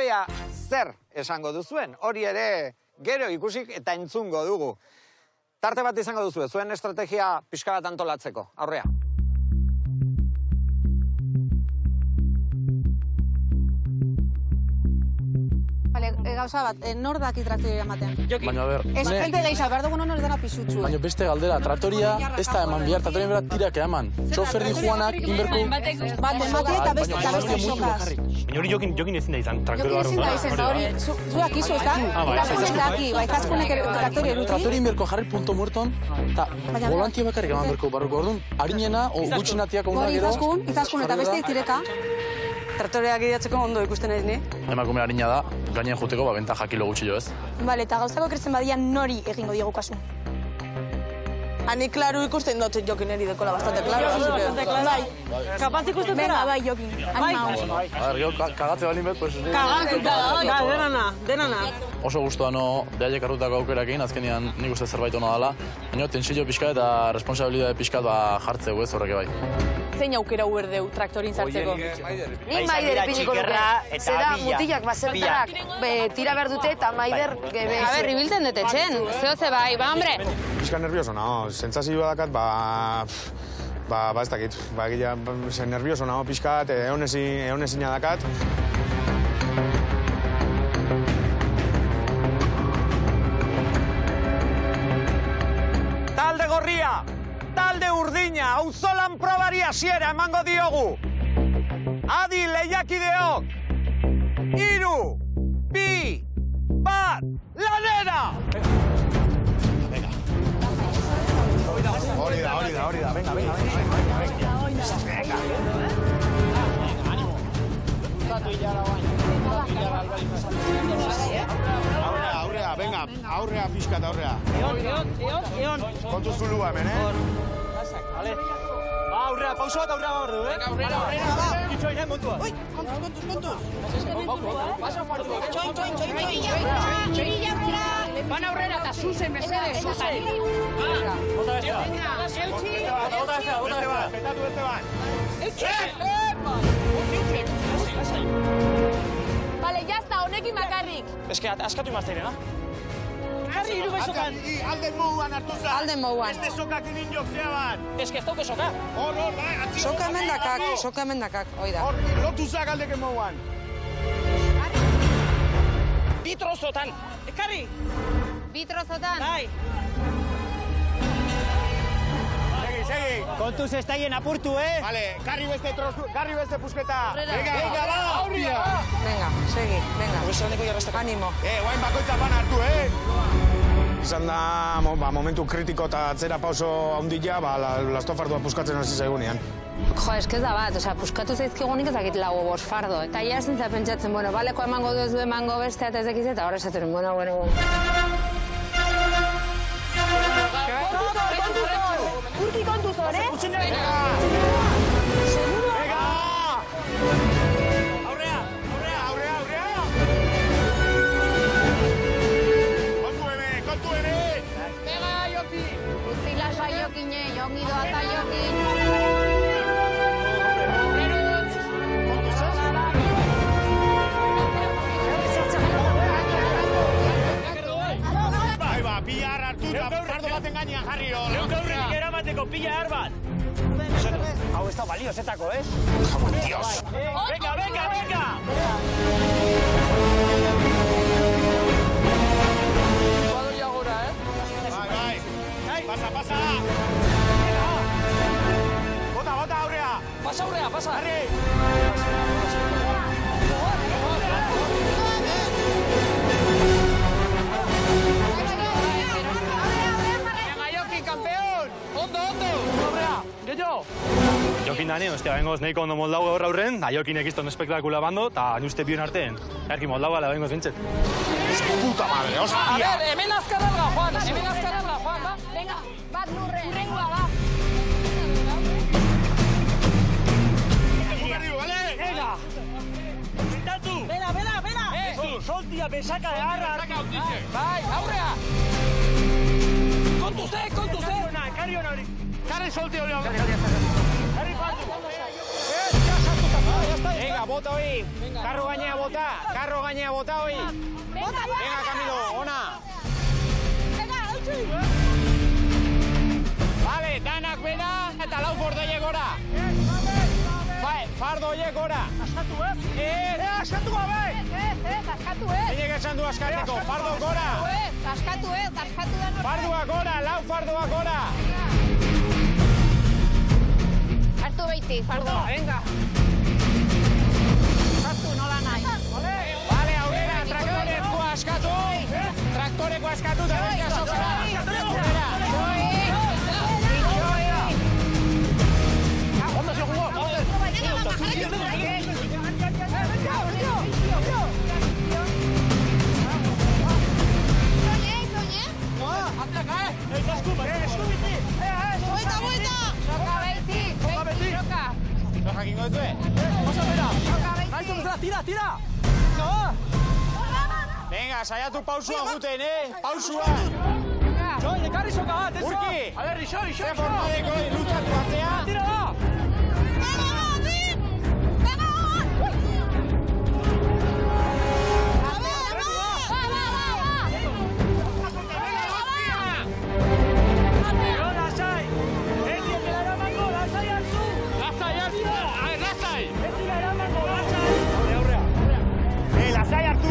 zer esango duzuen. Hori ere gero ikusik eta entzungo dugu. Tarte bat izango duzu, zuen estrategia pixka bat antolatzeko. Aurrea. gauza bat, nor daki traktoria ematen? Baina, ber... Jente gehiago, behar dugu non dena pisutsu. Baina beste galdera, traktoria ez da eman bihar, traktoria bera tirak eman. Txofer di Juanak, inberku... Bat, ematea eta beste sokaz. Baina hori jokin ezin da izan, traktoria Jokin ezin da izan, zuak izu, ez da? Ikaskunek daki, ikaskunek traktoria eruti. Traktoria inberko jarri punto muerton, eta volantia bakarrik eman berko barruko. Orduan, harinena, gutxinatiak ondura gero... Ikaskun eta beste tireka. Traktoreak ideatzeko ondo ikusten naiz ni. Emakume harina da, gainen juteko, bentajak kilo gutxillo ez. Bale, eta gauzako kretzen badia nori egingo diogu kasu. Ani klaru ikusten dut Jokineri dekola bastante klaro. Bai, kapaz ikusten dara? Venga, bai, Jokin. Animao. Gero, kagatze balin bet, pues... Denana. Oso guztua no, behaiek hartutako aukerakin, azkenean nik uste zerbait hona dela. Baina, tensillo pixka eta responsabilidade pixka jartzeu ez horrek bai. Zein aukera uberdeu traktorin zartzeko? Ni Maider ipiniko duke. Zera, mutilak basertarak tira behar dute eta Maider gebe. A ber, ibiltzen dut etxen. Zehoze bai, ba, hombre. Pixka nervioso nago, sentsazio badakat, ez dakit. Nervioso nago pixkat, egon ezina dakat. Talde gorria, talde urdina, auzolan probari hasiera emango diogu. Adi lehiakideok, 3, 2, 1, lanera! Hori da, venga. Aurrea, venga, aurrea pixkat, aurrea. Eon. Kontu zulua hemen, Vale. Aurrea, pauso bat aurrea behar du, Aurrera. Itxoin, montua. Ui, kontuz. Txoin, aurrera. Van aurrera eta zuzen, mesede, zuzen. Bota bestea. Petatu beste bat. Bale, jazta, honekin bakarrik. Eske, askatu imazteirena. Jarri, hiru besokan. Alden mouan hartu za. Alden mouan. Beste sokak inin jokzea bat. Eske, ez dauke soka. Hor, bai, atzio. Soka emendakak, hoi da. Hor, lotu za galdeke mouan. Bi trozotan. Ekarri. Bi trozotan. Bai. Segi. Kontuz ez daien apurtu, Vale, karri beste pusketa. Venga, aurria. Venga, segi, venga. Animo. Guain bakoitza pan hartu, Izan da, momentu kritiko eta atzera pauso handia, lastofardua puskatzen hasi zaigunean. Jo, eskez da bat, puskatu zaizkigunik ezakit lago bost fardo. Eta ia zintza pentsatzen, baleko emango duzu emango bestea eta ezekiz eta horre esatzen, bueno. Urki kontuz hor, Venga! Aurrea! Kontu ere! Pega, Joki! Utzi lasa Jokine, jongi doa eta Jokin. Pila hartu da, fardo baten gainean jarri hor. Leuk aurretik eramateko pila har bat. Hau ez da baliozetako, Jamon, Dios. Venga! Baduia gura, Bai. Pasa. Bota, aurrea. Pasa aurrea. Harri. Jokin dani, bengoz nahiko ondo moldau gaur aurren, da Jokinek izton espektakula bando, eta uste bion artean, erki moldau gala bengoz bintzet. Puta madre, hostia! A ver, hemen azkarralga, Juan, ba? Venga, bat lurrengua, ba. Venga! Zintatu! Bela! Soltia, besaka de harra! Bai, aurrea! Kontuzte! Karri hona hori! Karri solti hori! Karri patu! Venga, bota hori! Karro gainea bota hori! Venga, Camilo, ona! Vale, danak bena eta lau fordoie gora! Fardoie gora! Askatu, Askatu gabe! askatu, Zeinek esan du askatzeko, fardo gora! Askatu da norte. Fardoa gora, lau fardoa gora! Hartu beiti, fardoa, venga. Hartu nola nahi. Vale, aurrera, traktorekoa askatu! Traktorekoa askatu, eta bestia sokara! Aurrera! Ondo se jugó, jakingo dut, Tira! Venga, saiatu pausua guten, Pausua! Joi, ekarri soka bat, ez Urki! A ver, Rixo! Ze formadeko luzatu batzea! Tira da! Lasai hartu,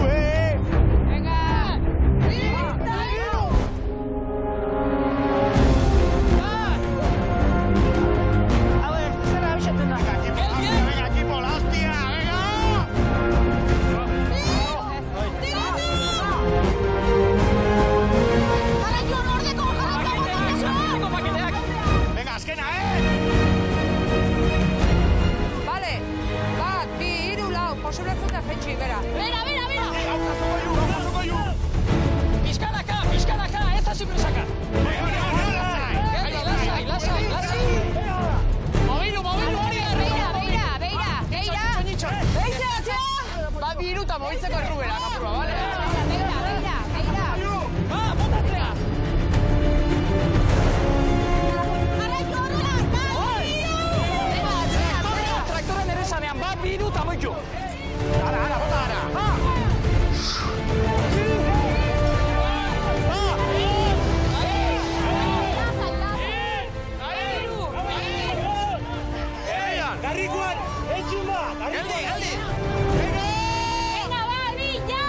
Venga, azkena, Vale, bat, bi, hiru, lau, posible zuten jetxi, bera. Bera! Pizkanaka, ez hasi presaka! Lasai! Mobilu, hori! Beira! Beize atzea! Ba, bi, hiru, eta mobitzeko errubera, kapurua, bale? Beira! Botatzea! Traktora nere zanean, bat, bi, hiru, eta moitu! Ara, bota, ara! Garrikuan, entzun da! Galdi! Venga, va, Villa!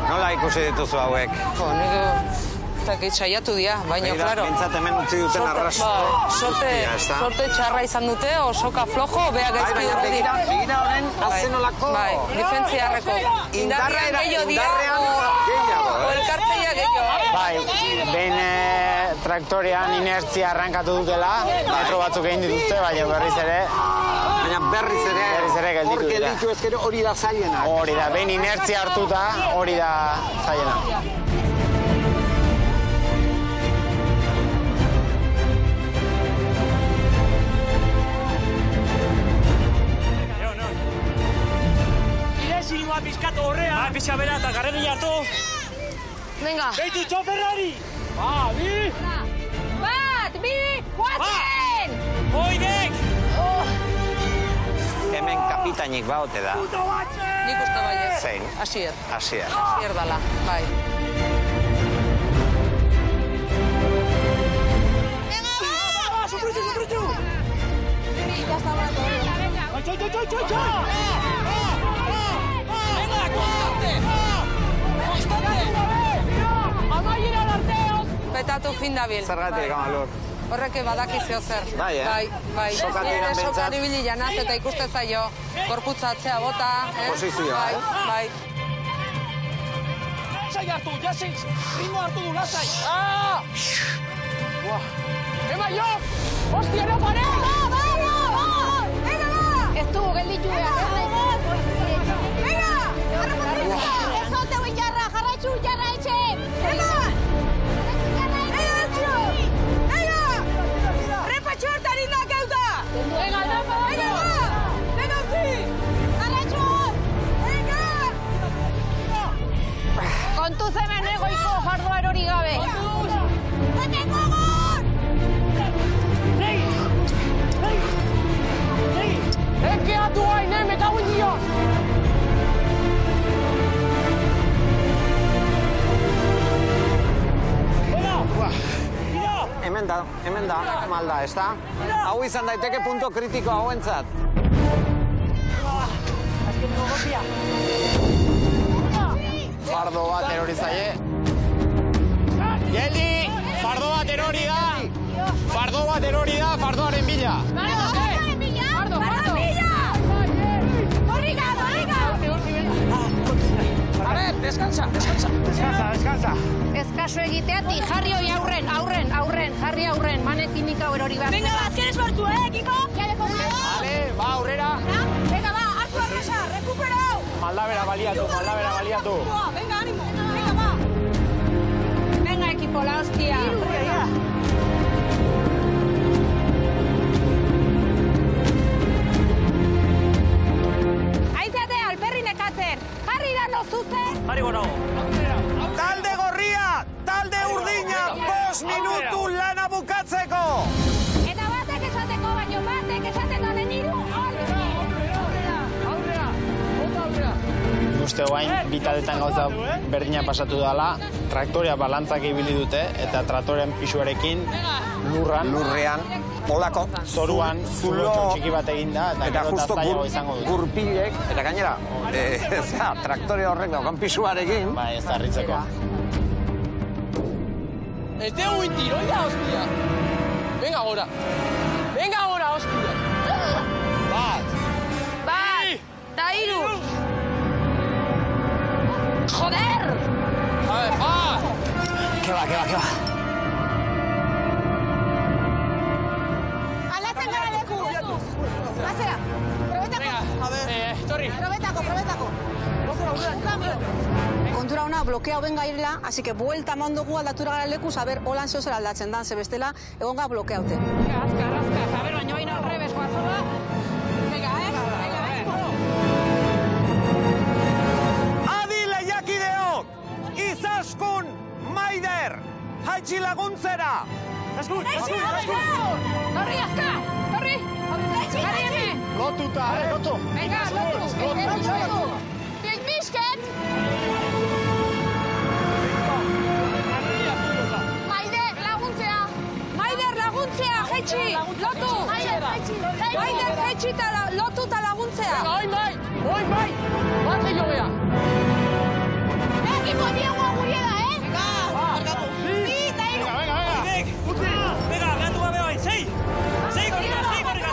Nola ikusi dituzu hauek? Nik saiatu dira, baina, klaro. Bintzat hemen utzi duten arrasto. Sorte txarra izan dute, osoka flojo, beha gaizki dute dira. Begira honen, azenolako. Bai, difentziarreko. Indarrean gehiago dira, o elkartzeia gehiago. Bai, behin traktorean inertzia arrankatu dutela, metro batzuk egin dituzte, baina berriz ere gelditu dira. Gelditu ezkero hori da zailena. Hori da, behin inertzia hartuta, hori da zailena. Zilua pizkatu horrea. Pizka bera eta garrerilla hartu. Venga. Beitu txoferrari. Bat, bi, guazen! Oidek! Hemen kapitainik baote da. Nik uste bai ez. Zein? Asier. Asier dala, bai. Sufritu! Petatu fin dabil. Zergatik, Amalur. Horreke badaki zeo zer. Bai. Nire sokan ibili janaz eta ikuste zaio. Gorputza atzea bota. Posizioa, Bai. Lasai hartu, jasei, ritmo hartu du, lasai. Ema, jo! Hostia, no pare! Va! Ez du, gelditu behar. Venga! Ez zote huen jarra, jarraitzu jarra etxe! Venga! Kontu zemen egoiko fardoa erori gabe. Ekeatu hain, me cago en Dios! hemen da, malda, ez da? Hau izan daiteke punto kritiko hauentzat. Fardo bat erori zaie. Geldi, fardo bat erori da. Fardo bat erori da, fardoaren bila. Fardoaren bila! Gorrika! A ver, descansa. Eskaso egiteati, jarri hoi aurren, jarri aurren, manetik hau erori behar. Venga, azken esfortzu, ekiko? Vale, ba, aurrera. Venga, ba, hartu arrosa, rekuperau! Maldabera baliatu. Venga, ánimo, venga, ba. Venga, equipo, la hostia. Aizate, alperri nekatzen. Jarri da no zuzen. Jarri gonago. Talde gorria, talde urdina, 5 minutu lana bukatzeko. Eta batek esateko baino, batek esaten donen hiru. Uste guain, bitaldetan gauza berdina pasatu dela, traktorea balantzak ibili dute, eta traktorean pisuarekin lurrean, olako, zoruan, zulo txiki bat egin da, eta justo izango dut. gurpilek, eta gainera, traktore horrek daukan pisuarekin. Bai, ez da harritzeko. Ez dugu intiroia, hostia. Venga ahora, hostia. Bat. Ta hiru. Joder! A ver, va! Que va. Aldatzen gara leku. Azera, probetako. A ver, Torri. Probetako. Kontura hona, blokeau benga irela, así que buelta mandugu aldatura gara lekuz, a ver, holan zeozera aldatzen dan, ze bestela, egon gara blokeaute. Azkar, a ver, baino baino arrebes, guazola. Venga, Izaskun Maider, haitxi laguntzera! Torri, azka! Torri! Jarri hemen! Lotuta, lotu! Venga, lotu! Big bisket! Maider, laguntzea! Jaitxi! Lotu! Maider, jaitxi eta lotu eta laguntzea! Venga, oin bai! Bate jo bea! Ekipo diagoa guria da, Venga, eta hiru! Venga, gatu gabe bai, 6 gorrika, 6 gorrika!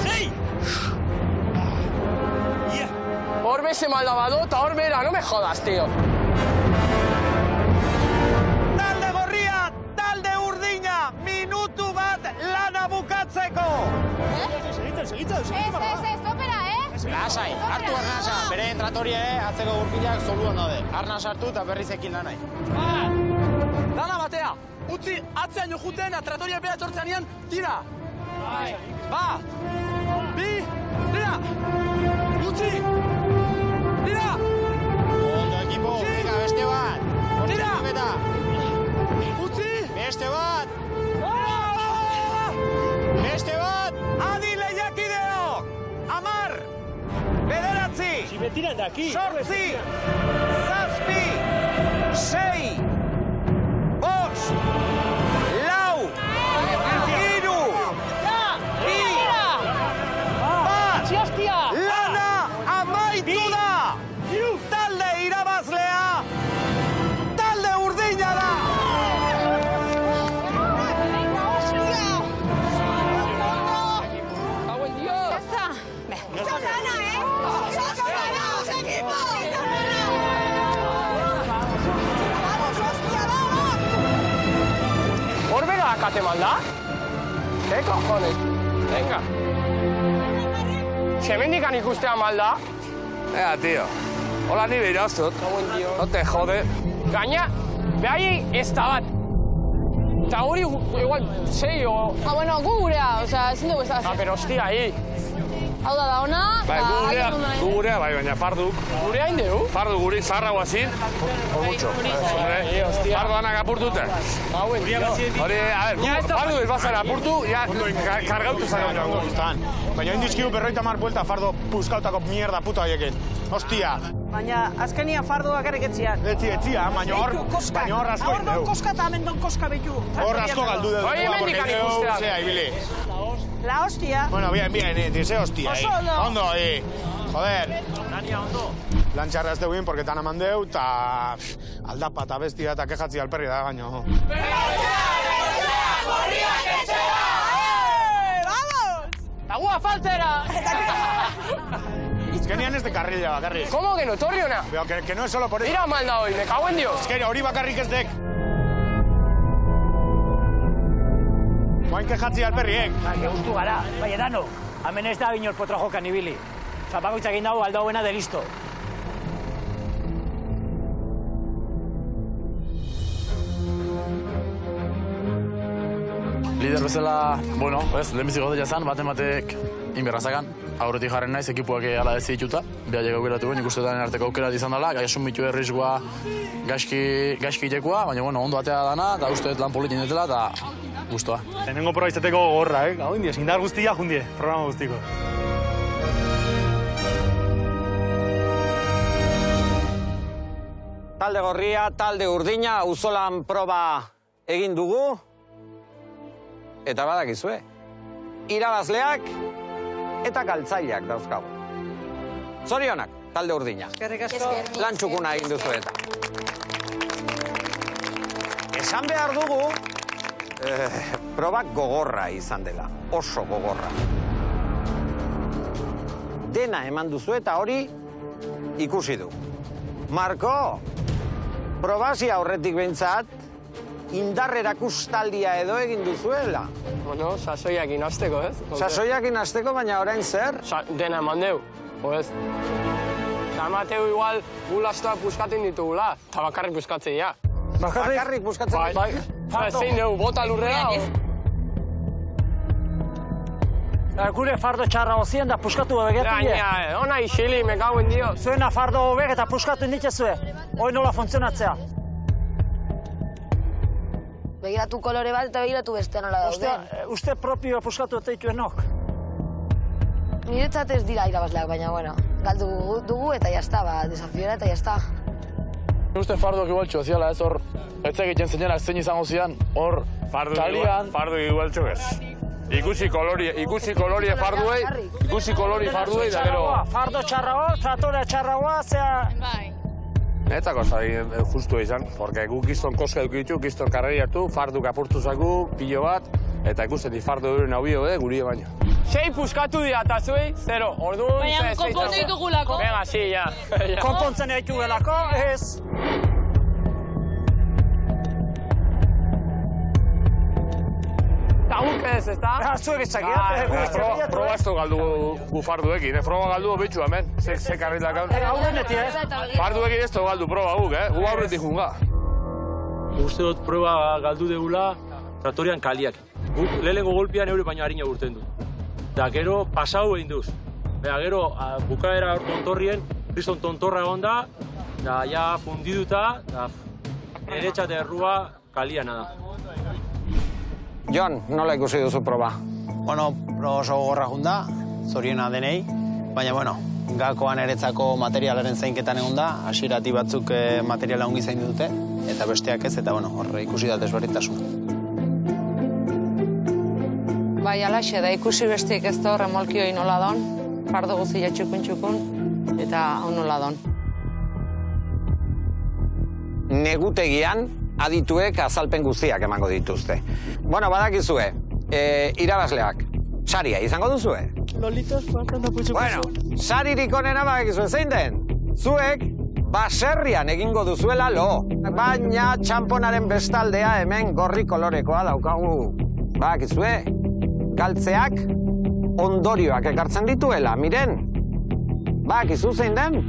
6! Horbe se maldabado eta horbe era, no me jodas, tío. Talde gorria, talde urdina, minutu bat lana bukatzeko! Ez, topera, Lasai, hartu arnasa. Bere tratoria, atzeko gurpilak zoluan daude. Arnas hartu eta berriz ekin lanai. Dana batea, utzi atzean jo juten, tratoria bea etortzean ian, tira! Bat! Bi! Tira! Utzi! Tira! Ondo, ekipo, venga, beste bat! Tira! Utzi! Beste bat! Beste bat! Adi lehiakideok! 10! 9! Si me tiran de aquí. 8! 7! 6! 5! 4! 3! 2! Lana amaitu da! Talde irabazlea! Talde urdina da! Horbera akate malda? ¿Qué cojones? Venga. Semendikan ikustea malda? Venga, tío. Hola, ni behiraztut. No te jode. Gaina, behai ez da bat. Eta hori, igual, 6 o... Bueno, gu gurea, osea, ezin dugu ez. Pero hostia, ahí. Hau da ona, Bai, gu gurea, bai, baina farduk. Gurea indeu? Fardu guri zaharra guazin, por mucho. Fardu anak apurtute. Hori, a ver, fardu ez bazara apurtu, ja, kargautu zara. Baina indizkigu 50 buelta fardo puskautako mierda puta horiekin. Hostia. Baina azkenia fardoak ere getzian. Etzia, baina hor asko indeu. Hor koska eta hemen koska betu. Hor asko galdu dugu. Hori hemen dikan ikusteak. La hostia. Bueno, bien, dice hostia. Oso ondo. Ondo, joder. Lania ondo. Lan txarra ez deuin, porque tan eman deu, eta aldapa eta bestia eta kejatzi alperri da, baino. ¡Agua faltera! Es que nian ez de karrila bakarrik. ¿Cómo que no, Torriona? Pero que no es solo por eso. Mira mal da hoy, me cago en Dios. Es que hori bakarrik ez dek. Guain kejatzi alperriek. Que gustu gara, bai edano. Hemen ez da binor potra jokan ibili. Zapagoitzak egin dago aldauena de listo. Lider bezala, bueno, lehenbiziko dela zan, batek inberrazakan. Aurretik jarren naiz, ekipuak ala ez dituta. Behaiek aukeratu guen, ikustetan arteko aukerat izan dela, gaiasun mitu errizkoa gaizki itekoa, baina bueno, ondo atea dana, eta uste lan politin dutela, eta guztua. Lehenengo proba izateko gogorra, Hau indies, indar guztia jundie, programa guztiko. Talde gorria, talde urdina, auzolan proba egin dugu. Eta badakizue, irabazleak eta galtzaileak dauzkagu. Zorionak, talde urdina. Eskerrik asko. Lan txukuna egin duzu eta. Esan behar dugu, probak gogorra izan dela, oso gogorra. Dena eman duzu eta hori ikusi du. Marko, probazia horretik behintzat, indar erakustaldia edo egin duzuela. Bueno, sasoiak inazteko, ez? Sasoiak inazteko, baina orain zer? Dena eman deu, ez? Eta emateu igual gulastoak puskatzen ditugula, eta bakarrik puskatzen ja. Bakarrik puskatzen? Bai, zein deu, bota lurrera. Gure fardo txarra hozien da puskatu begetu. Gaina, ona isili, me cago en Dios. Zuena fardo hobek eta puskatu inditzezue. Hoi nola funtzionatzea. Begiratu kolore bat eta begiratu beste nola dauden. Uste propio puskatu eta dituenok. Niretzat ez dira irabazleak, baina, bueno, galdu dugu eta jazta, desafiora eta jazta. Uste fardoak igual txoziala ez hor, ez egiten zeinela zein izango zian, hor kalian. Fardu igual txogez. Ikusi kolorie farduei, da gero... Fardo txarragoa, tratore txarragoa, zea... Netako zari justu izan, porque guk kiston koska dukitu, kiston karreri hartu, farduk apurtu zaku, pilo bat, eta ikusten di fardu duren hau bio, gurie baina. 6 puskatu dira, eta zuei, 0. Orduan... Baina, konpontzen ditugulako. Venga, sí, ja. Konpontzen ditugulako, ez... Eta guk ez, ez da? Zuek ezakiat. Proba esto galdu gu farduekin, Proba galdu betxu hemen, ze karrilak hau. Hau denetik, Farduekin ez galdu proba guk, Gu aurretik junga. Uste dut proba galdu degula traktorian kaliak. Guk lehenengo golpean eure baino harina urten du. Da gero pasau egin duz. Gero bukaera hor tontorrien, kriston tontorra egon da, da ja fundiduta, da derecha errua kaliana da. Jon, nola ikusi duzu proba? Bueno, proba oso gogorra junda, zoriona denei, baina, bueno, gakoan eretzako materialaren zainketan egon da, hasieratik batzuk materiala ongi zain dute, eta besteak ez, eta, bueno, horre ikusi da desberdintasun. Bai, alaxe, da ikusi bestiek ez da horre molkioi nola don, fardo guzia txukun, eta hau nola don. Negutegian, adituek azalpen guztiak emango dituzte. Bueno, badakizue, irabazleak, saria izango duzue? Lolitos, faltan da putxo. Bueno, saririk onena badakizue zein den? Zuek, baserrian egingo duzuela lo. Baina txamponaren bestaldea hemen gorri kolorekoa daukagu. Badakizue, galtzeak ondorioak ekartzen dituela, miren. Badakizu zein den?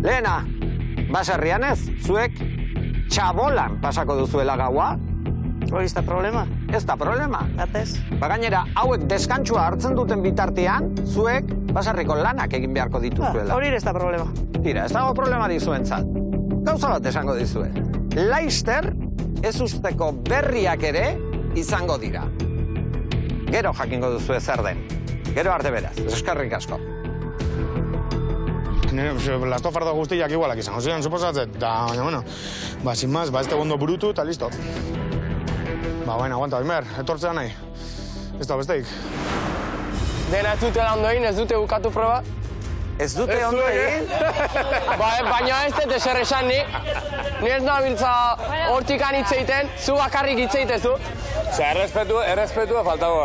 Lehena, baserrian ez, zuek txabolan pasako duzuela gaua, Hori ez da problema. Ez da problema. Batez. Gainera, hauek deskantsua hartzen duten bitartean, zuek baserriko lanak egin beharko dituzuela. Hori ez da problema. Tira, ez dago problema dizuentzat. Gauza bat esango dizue. Laster ez usteko berriak ere izango dira. Gero jakingo duzu zer den. Gero arte beraz, eskerrik asko. Lastofardo guztiak igualak izango ziren, suposatzet. Da, baina, bueno, sin más, este bondo burutu eta listo. Bueno, aguanta, Aimer, etortzea nahi. Ez da besteik. Dena ez dutela ondo egin, ez dute bukatu proba? Ez dute ondo egin? Baina ez dut eser esan ni. Ni ez nabiltza hortikan hitz egiten, zu bakarrik hitz egitezu. Errespetua faltago,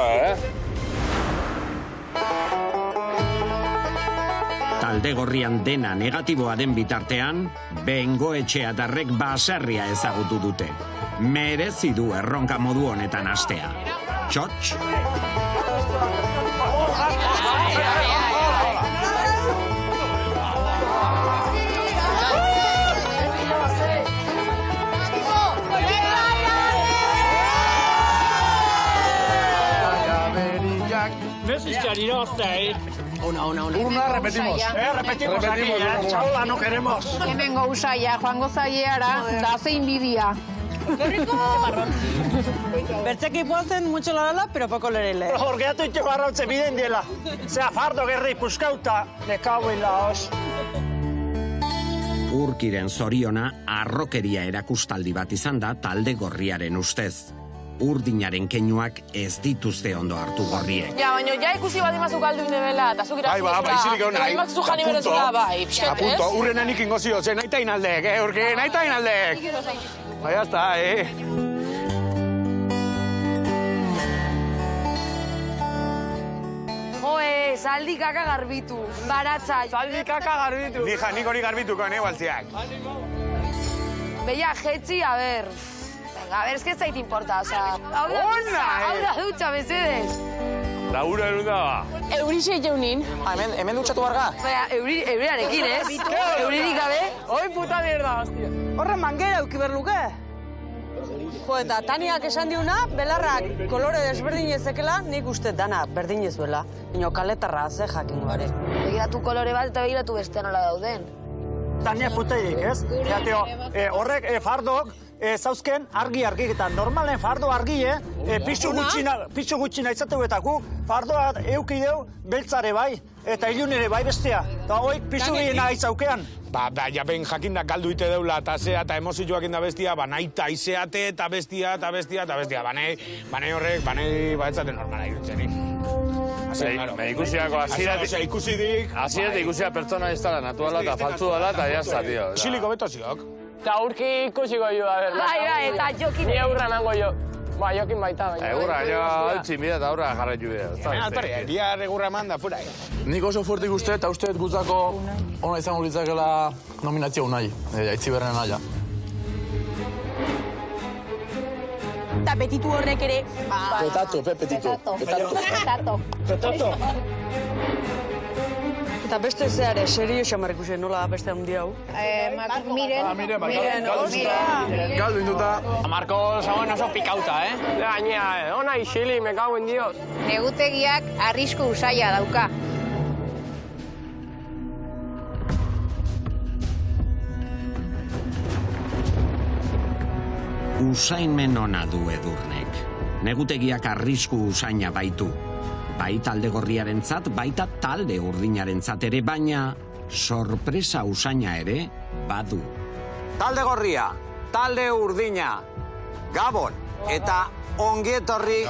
Talde gorrian dena negatiboa den bitartean, Bengoetxeatarrek baserria ezagutu dute. Merezi du erronka modu honetan hastea. Txotx! Una repetimos. Repetimos aquí, chaula, no queremos. Hemengo usaia, joango zaileara, da zein bidia. Bertzeki poazen mucho larala, pero poco lerele. Jorgeatu itxeko arrautze biden diela. Zea, fardo gerri puskauta, nekauen laos. Urkiren zoriona arrokeria erakustaldi bat izan da talde gorriaren ustez. Urdinaren keinuak ez dituzte ondo hartu gorriek. Ja, baina ja ikusi bat imazuk aldu indebela, eta zuk iraztu Bai, izirik egon nahi. Imazu jani berezula, bai. Apunto, urrena nik ingozio, ze nahi tain aldek, urki, nahi tain aldek. Bai, hasta, Joe, zaldi kaka garbitu, baratza. Zaldi kaka garbitu. Nik hori garbituko, baltziak. Beia, jetzi, a ber. Venga, a ver, es que ez zait importa, oza. Hau da dutxa, mesedez. Da ura erunda ba. Eurixe jaunin. Hemen dutxatu barga? Baina, euriarekin, ez? Euririk gabe? Hoi puta mierda, hostia. Horren mangera euki berluke. Jo, eta Taniak esan diuna, belarrak kolore desberdin ezekela, nik uste dana berdin ezuela. Ino kaletarra, ze jakingo bare. Begiratu kolore bat eta begiratu beste nola dauden. Tania puteik, ez? Jateo, horrek fardok, zauzken argi eta normalen fardo argie, pixu gutxina izateu eta guk fardoa eukideu beltzare bai, eta ilunere bai bestea. Eta hoik pixu gehiena izaukean. Ja ben jakindak galdu ite deula eta zea eta emozioak inda bestia, naita izeate eta bestia. Banei horrek, baetzaten normala irutzenik. Ikusiako hasieratik ikusia pertsona ez dela naturala eta faltzu dela eta jazta, tio. Xiliko beto ziok. Eta urki ikusiko jo, a ber. Bai, eta jokin. Ni eurra nango jo. Ba, jokin baita, baina. Eurra, jo altxin bida eta aurra jarraitu bida. Alpare, diar egurra eman da, fura. Nik oso fuertik uste eta uste gutzako ona izango litzakela nominatzia unai, aitzi berren naia. Eta petitu horrek ere... Petato, Petato. Eta beste zeare, serio xamar ikusen, nola beste handi hau? Miren, Galdu induta. Marko zagoen oso pikauta, Gainea, ona isili, me cago en Dios. Negutegiak arrisku usaia dauka. Usainmen ona du Edurnek. Negutegiak arrisku usaina baitu. Bai talde gorriarentzat, baita talde urdinarentzat ere, baina sorpresa usaina ere badu. Talde gorria, talde urdina, Gabon, eta ongietorri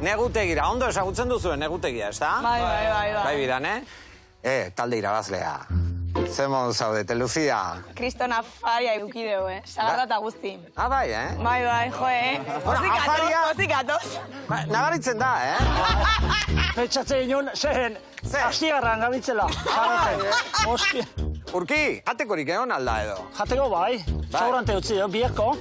negutegira. Ondo ezagutzen duzuen negutegia, ez da? Bai. Bai bidan, talde irabazlea. Zemon zaudete, Lucia? Kristona afaria eukideu, Sagarra eta guzti. Bai, Bai, Pozik atoz. Nabaritzen da, Petxatze inon, zehen, astigarran gabitzela. Ostia. Urki, jatekorik egon alda edo? Jateko bai, sobrante utzi, biharko.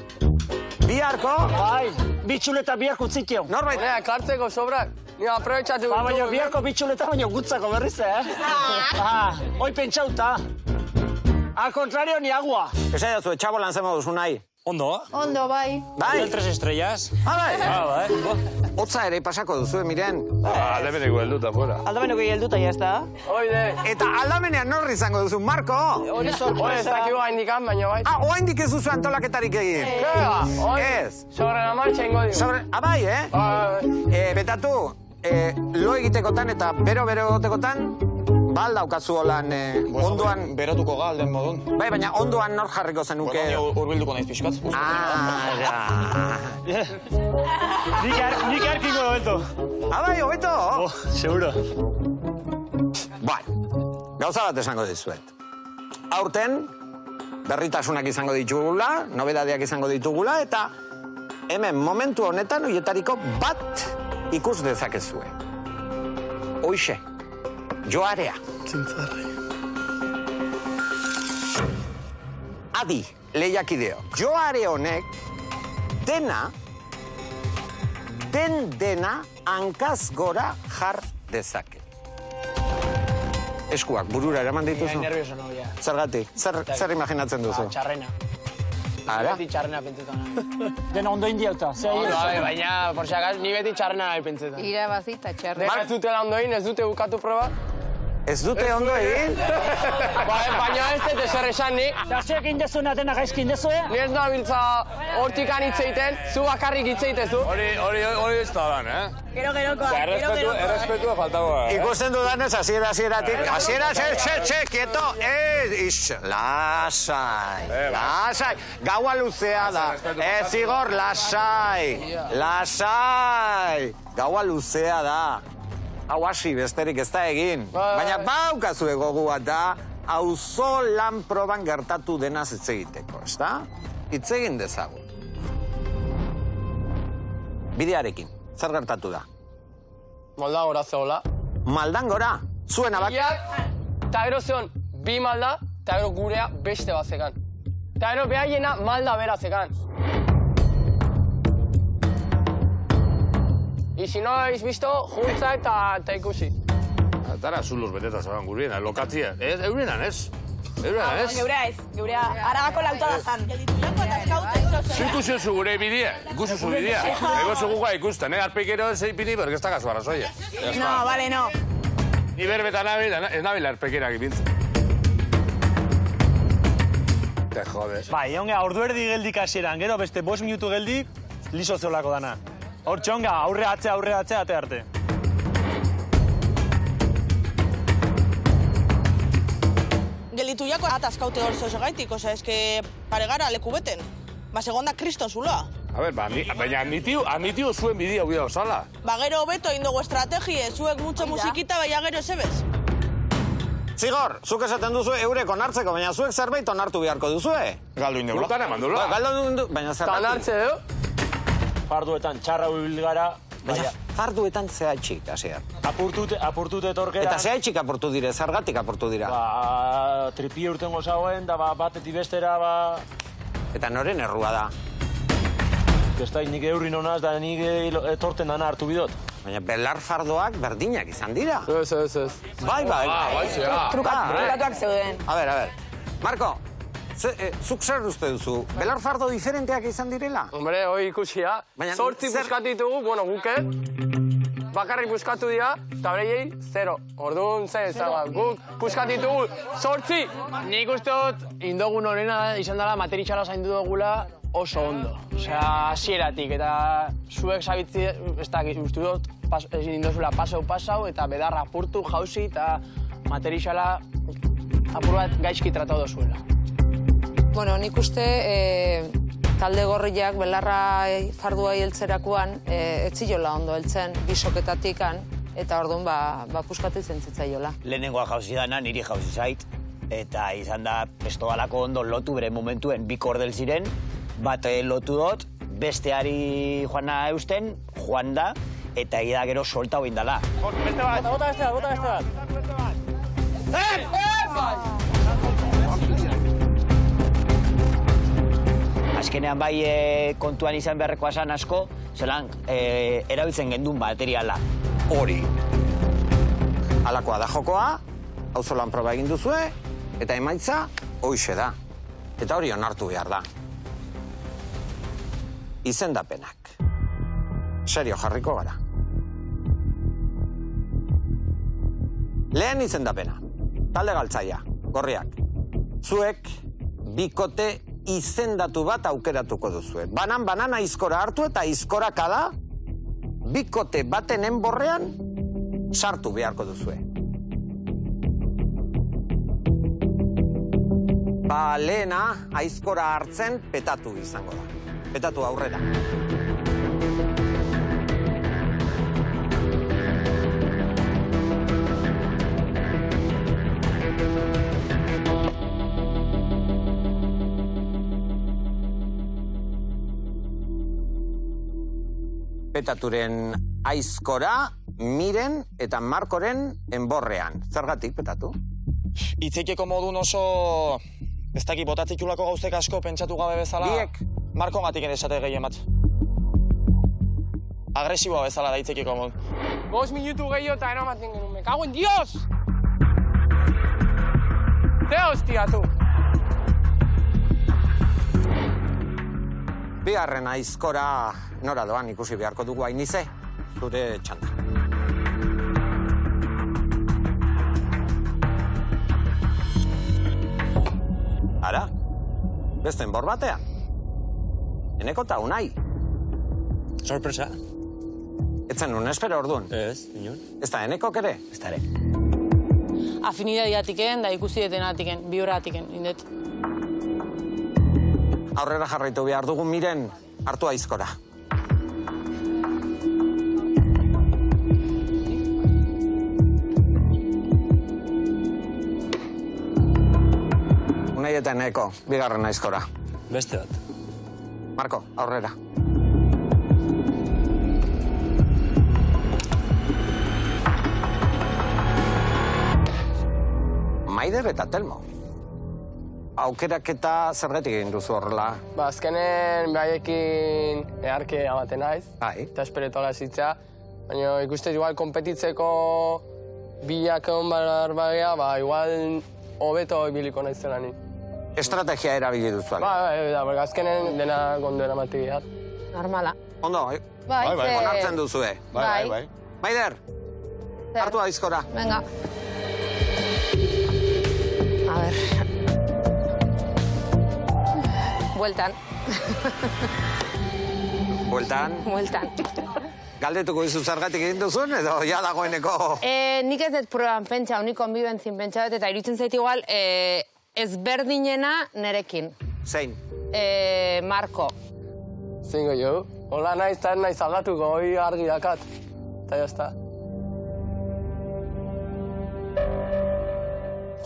Biharko? Bai, bitxuleta biharko utzikio. Norbait? Kartzeko sobrak. Ni aprobetxatu. Baina biharko bitxuleta baina gutzako berriz, Hoi pentsauta. Al contrario, ni agua. Esa jazu, etxabolan zemo duzu nahi. Ondo? Ondo, bai. Bai? El 3 estrellas. Bai? Bai. Hotza ere pasako duzu, miren. Aldameneko helduta, fuera. Aldameneko helduta, ya está. Oide. Eta aldamenean norri izango duzu, Marko? Hori sorpresa. Ez dakigu haindikan, baina bai. Oaindik ez duzu antolaketarik egin. Ez. Sobre la marcha ingo digu. Bai, Betatu, lo egitekotan eta bero-bero egotekotan, bal daukazu holan ondoan... Berotuko ga alden modun. Bai, baina ondoan nor jarriko zenuke... Baina urbilduko naiz pixkat. Nik erkingo hobeto. Bai, hobeto? Seguro. Bai, gauza bat esango dizuet. Aurten, berritasunak izango ditugula, nobedadeak izango ditugula, eta hemen momentu honetan hoietariko bat ikus dezakezue. Hoixe. Joarea. Zintzarri. Adi, lehiakideo. Joare honek dena hankaz gora jar dezake. Eskuak burura eraman dituzu? Nervioso no, ja. Zergatik? Zer imaginatzen duzu? Txarrena. Ara? Beti txarrena pentsetan. Dena ondo indiauta. Baina, por si akas, ni beti txarrena nahi pentsetan. Irabazita txarrena. Dena ez dutela ondoin, ez dute bukatu proba. Ez dute ondo egin? Baina ez dut ezer esan ni. Zerziak indezuena dena gaizki indezue? Ni ez nabiltza hortikan hitzeiten, zu bakarrik hitzeitezu. Hori ez da dan, Gero-gerokoa, Errespetua faltago. Ikusten dudanez, hasieratik. Hasiera, quieto. Lasai. Gaua luzea da. Ez Igor, lasai. Gaua luzea da. Hau hasi besterik ez da egin. Baina baukazue gogua da, auzo lan proban gertatu denaz hitz egiteko, ez da? Hitz egin dezagun. Bidearekin, zer gertatu da? Maldan gora zehola. Maldan gora? Zuen abak? Eta gero zeon, bi malda, eta gero gurea beste bat zekan. Eta gero behaiena malda bera zekan. Y si no habéis visto, juntza eta ikusi. Atara zuluz beteta zaban guriena, lokatzia. Eurenan ez? Geurea ez. Geurea Aragako lautada zan. Ikusi zu gure bidea, ikusi zu bidea. Ego zuguka ikusten, arpeikero ez eipini, porque ez da kasu arrazoia. No, vale, no. Ni berbeta ez nabil arpeikerak ipintzen. Te jodes. Bai, onge, ordu erdi geldik hasieran, gero beste 5 minutu geldik, liso zeolako dana. Hor txonga, aurre atzea, ate arte. Gelitu jako atazkaute hor zozegaitik, oza, eske paregara leku beten. Ba, segonda kriston zuloa. A ver, baina admitiu zuen bidea huida osala. Ba, gero hobeto indogu estrategie, zuek mucho musikita, baina gero zebez. Zigor, zuk esaten duzu eurek onartzeko, baina zuek zerbait onartu beharko duzue. Galdu indegula. Gurtan eman dula. Galdu indu, baina zerbait. Tanartze du? Farduetan txarra huibil gara. Baina, farduetan zehatxik, hasier. Apurtute etorkera. Eta zehatxik apurtu dire, zergatik apurtu dira. Ba, tripie urtengo zauen, da batetik bestera, Eta noren errua da? Ez da, nik eurrin honaz, da nik etorten dana hartu bidot. Baina belar fardoak berdinak izan dira. Ez. Bai. Trukatuak zeuden. A ver. Marko, zuk zer uste duzu? Belar fardo diferenteak izan direla? Hombre, hoi ikusia. Zortzi buskatu ditugu, bueno, guke. Bakarrik buskatu dira, eta bereiei, 0. Orduan, guk buskatu ditugu, zortzi! Nik uste dut, indogun horrena izan dela materitxala zaindu dugula oso ondo. Osea, hasieratik, eta zuek zabitzi, ez da, uste dut, ezin indozula pasau, eta bedarra apurtu, jauzi, eta materitxala apur bat gaizki tratatu dozuela. Bueno, nik uste talde gorriak belarra fardua heltzerakoan etziola ondo heltzen bisoketatikan eta orduan puskatu izen zitzaiola. Lehenengoa jauzi dana niri jauzi zait eta izan da pestobalako ondo lotu bere momentuen bi kordel ziren, bat lotu dut, besteari joana eusten, joan da, eta ida gero solta hoin dala. Beste bat! Bota beste bat! Azkenean bai kontuan izan beharrekoa esan asko, zelan erabiltzen gendun materiala. Hori. Halakoa da jokoa, auzolan proba egin duzue, eta emaitza hoixe da. Eta hori onartu behar da. izendapenak. Serio jarriko gara. Lehen izendapena, talde galtzaia, gorriak. Zuek bikote izendatu bat aukeratuko duzue. Banan aizkora hartu eta aizkorakada bikote baten enborrean sartu beharko duzue. Lehena aizkora hartzen petatu izango da. Petatu aurrera. Petaturen aizkora, Miren eta Markoren enborrean. Zergatik petatu? Itzekeko modun oso... Ez daki botatzitulako gauzek asko pentsatu gabe bezala... Biek? Marko gatik esate gehien bat. Agresiboa bezala da itzekeko modun. 5 minutu gehiago eta eramaten genuen. Me cago en Dios! Te hostia, tu! Bigarren aizkora nora doan ikusi beharko dugu Ainize, zure txanda. Ara, beste enbor batean. Eneko eta Unai. Sorpresa. Etzen nun espero orduan? Ez, inun. Ez da Enekok ere? Ez da ere. Afinidadiatiken da ikusi detenatiken, bi horatiken, indet. Aurrera jarraitu behar dugu Miren hartu aizkora. Unai eta Eneko, bigarren aizkora. Beste bat. Marko, aurrera. Maider eta Telmo. Aukeraketa zergatik egin duzu horrela? Azkenen behaiekin eharke amaten naiz. Bai. Eta esperetola zitzea. Baina ikuste igual kompetitzeko bilak egon bagea, igual hobeto ibiliko naizela ni. Estrategia erabili duzu. Bai, azkenen dena gondo eramati behar. Normala. Ondo, Bai, onartzen duzue. Bai. Maider, hartu aizkora. Venga. A ver... Bueltan. Bueltan? Bueltan. Galdetuko izu zergatik egin duzun, edo ja dagoeneko... Nik ez dut proban pentsa, unik konbibentzin pentsa dut, eta iruditzen zait igual, ezberdinena nerekin. Zein? Marko. Zingo jo. Hola naiz, eta naiz aldatuko, hoi argi dakat. Eta jazta.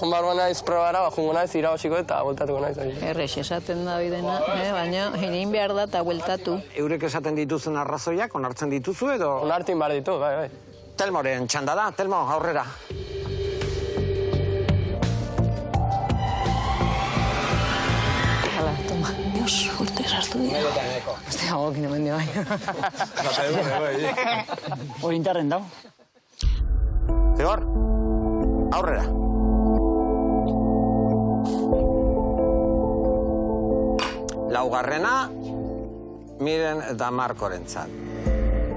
Junbarba naiz probara, jungo naiz irabosiko eta bueltatuko naiz. Errex esaten da bidena, baina egin behar da eta bueltatu. Eurek esaten dituzen arrazoiak, onartzen dituzu edo... Onartin behar ditu, bai. Telmoren txanda da, Telmo, aurrera. Hala, toma. Dios, urte sartu dira. Este hagokin hemen dio bai. Hori intarren dau. Zigor, aurrera. Laugarrena, Miren eta Markorentzat.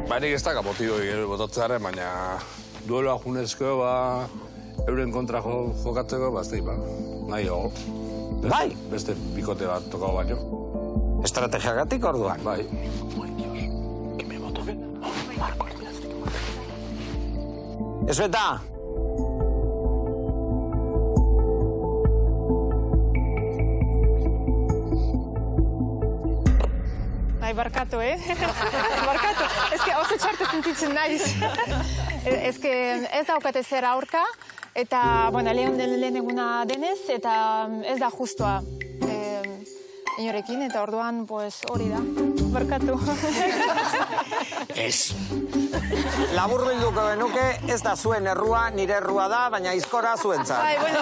Bainik ez da kapotido botatzearen, baina dueloa junezko, euren kontra jokatzeko, nahi hogo. Bai? Beste bikote bat tokau baino. Estrategiagatik orduan? Bai. Ez beta? Bai, barkatu, Barkatu. Oso txarte sentitzen naiz. Ez daukate zer aurka, eta, lehen eguna denez, eta ez da justua inorekin, eta orduan, hori da. Barkatu. Ez. Labur bilduko genuke, ez da zuen errua, nire errua da, baina aizkora zuentzat. Bai, baina,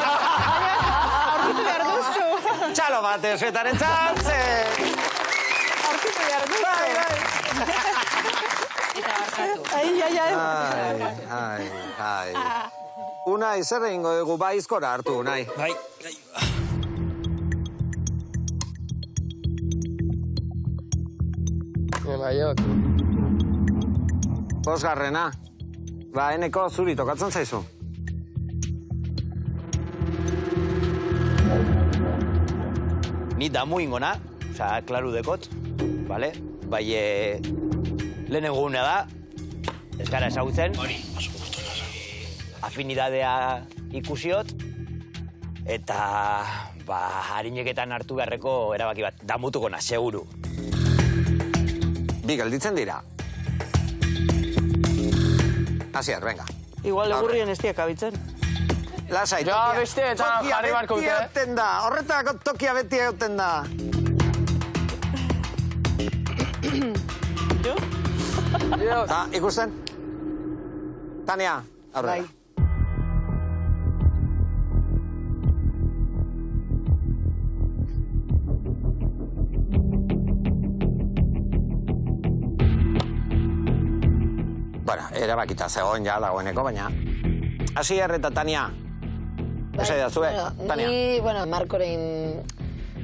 aurkitu behar duzu. Txalo bat, esbetaren txantze! Aurkitu behar duzu. Eta barkatu. Ai. Unai, zer egingo dugu, aizkora hartu, Unai. Bai. bat. Bosgarrena. Ba, Eneko zuri tokatzen zaizu. Ni damu ingona, oza, klaru dekot, bale? Bai, lehenengo gunea da, ez gara ezagutzen. Afinidadea ikusiot, eta, ba, harineketan hartu beharreko erabaki bat, damutuko na, seguru. Bi gelditzen dira. Asier, venga. Igual egurrien ez diak abitzen. Lasai, Ja, beste eta jarri barko dute. Tokia beti egoten da, horretako tokia beti egoten da. Jo? Ikusten? Tania, aurrera. Bueno, erabakita zegoen ja dagoeneko, baina... Asier eta Tania. Esa da zue, Tania. Ni, bueno, Markoren...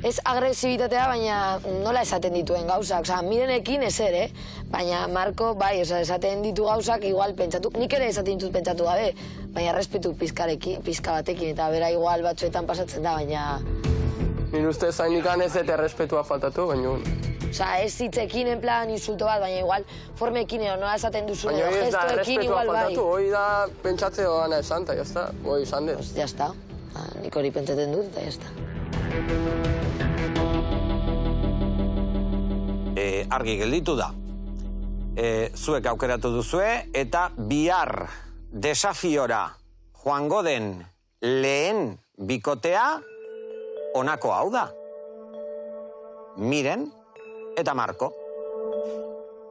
Ez agresibitatea, baina nola esaten dituen gauzak. Osa, mirenekin ez ere, baina Marko, bai, esaten ditu gauzak, igual pentsatu... Nik ere esaten ditut pentsatu gabe, baina respetu pizka batekin, eta bera igual batzuetan pasatzen da, baina... Nire uste zainikan ez eta errespetua faltatu, baina... Osa, ez hitzekin en plan insulto bat, baina igual formekin edo nola esaten duzu edo gestoekin igual bai. Baina ez da, hoi da pentsatze doana esan, eta jazta, hoi esan dut. Pues jazta, nik hori pentsaten dut, eta jazta. Argi gelditu da. Zuek aukeratu duzue, eta bihar desafiora joango den lehen bikotea honako hau da. Miren eta Marko.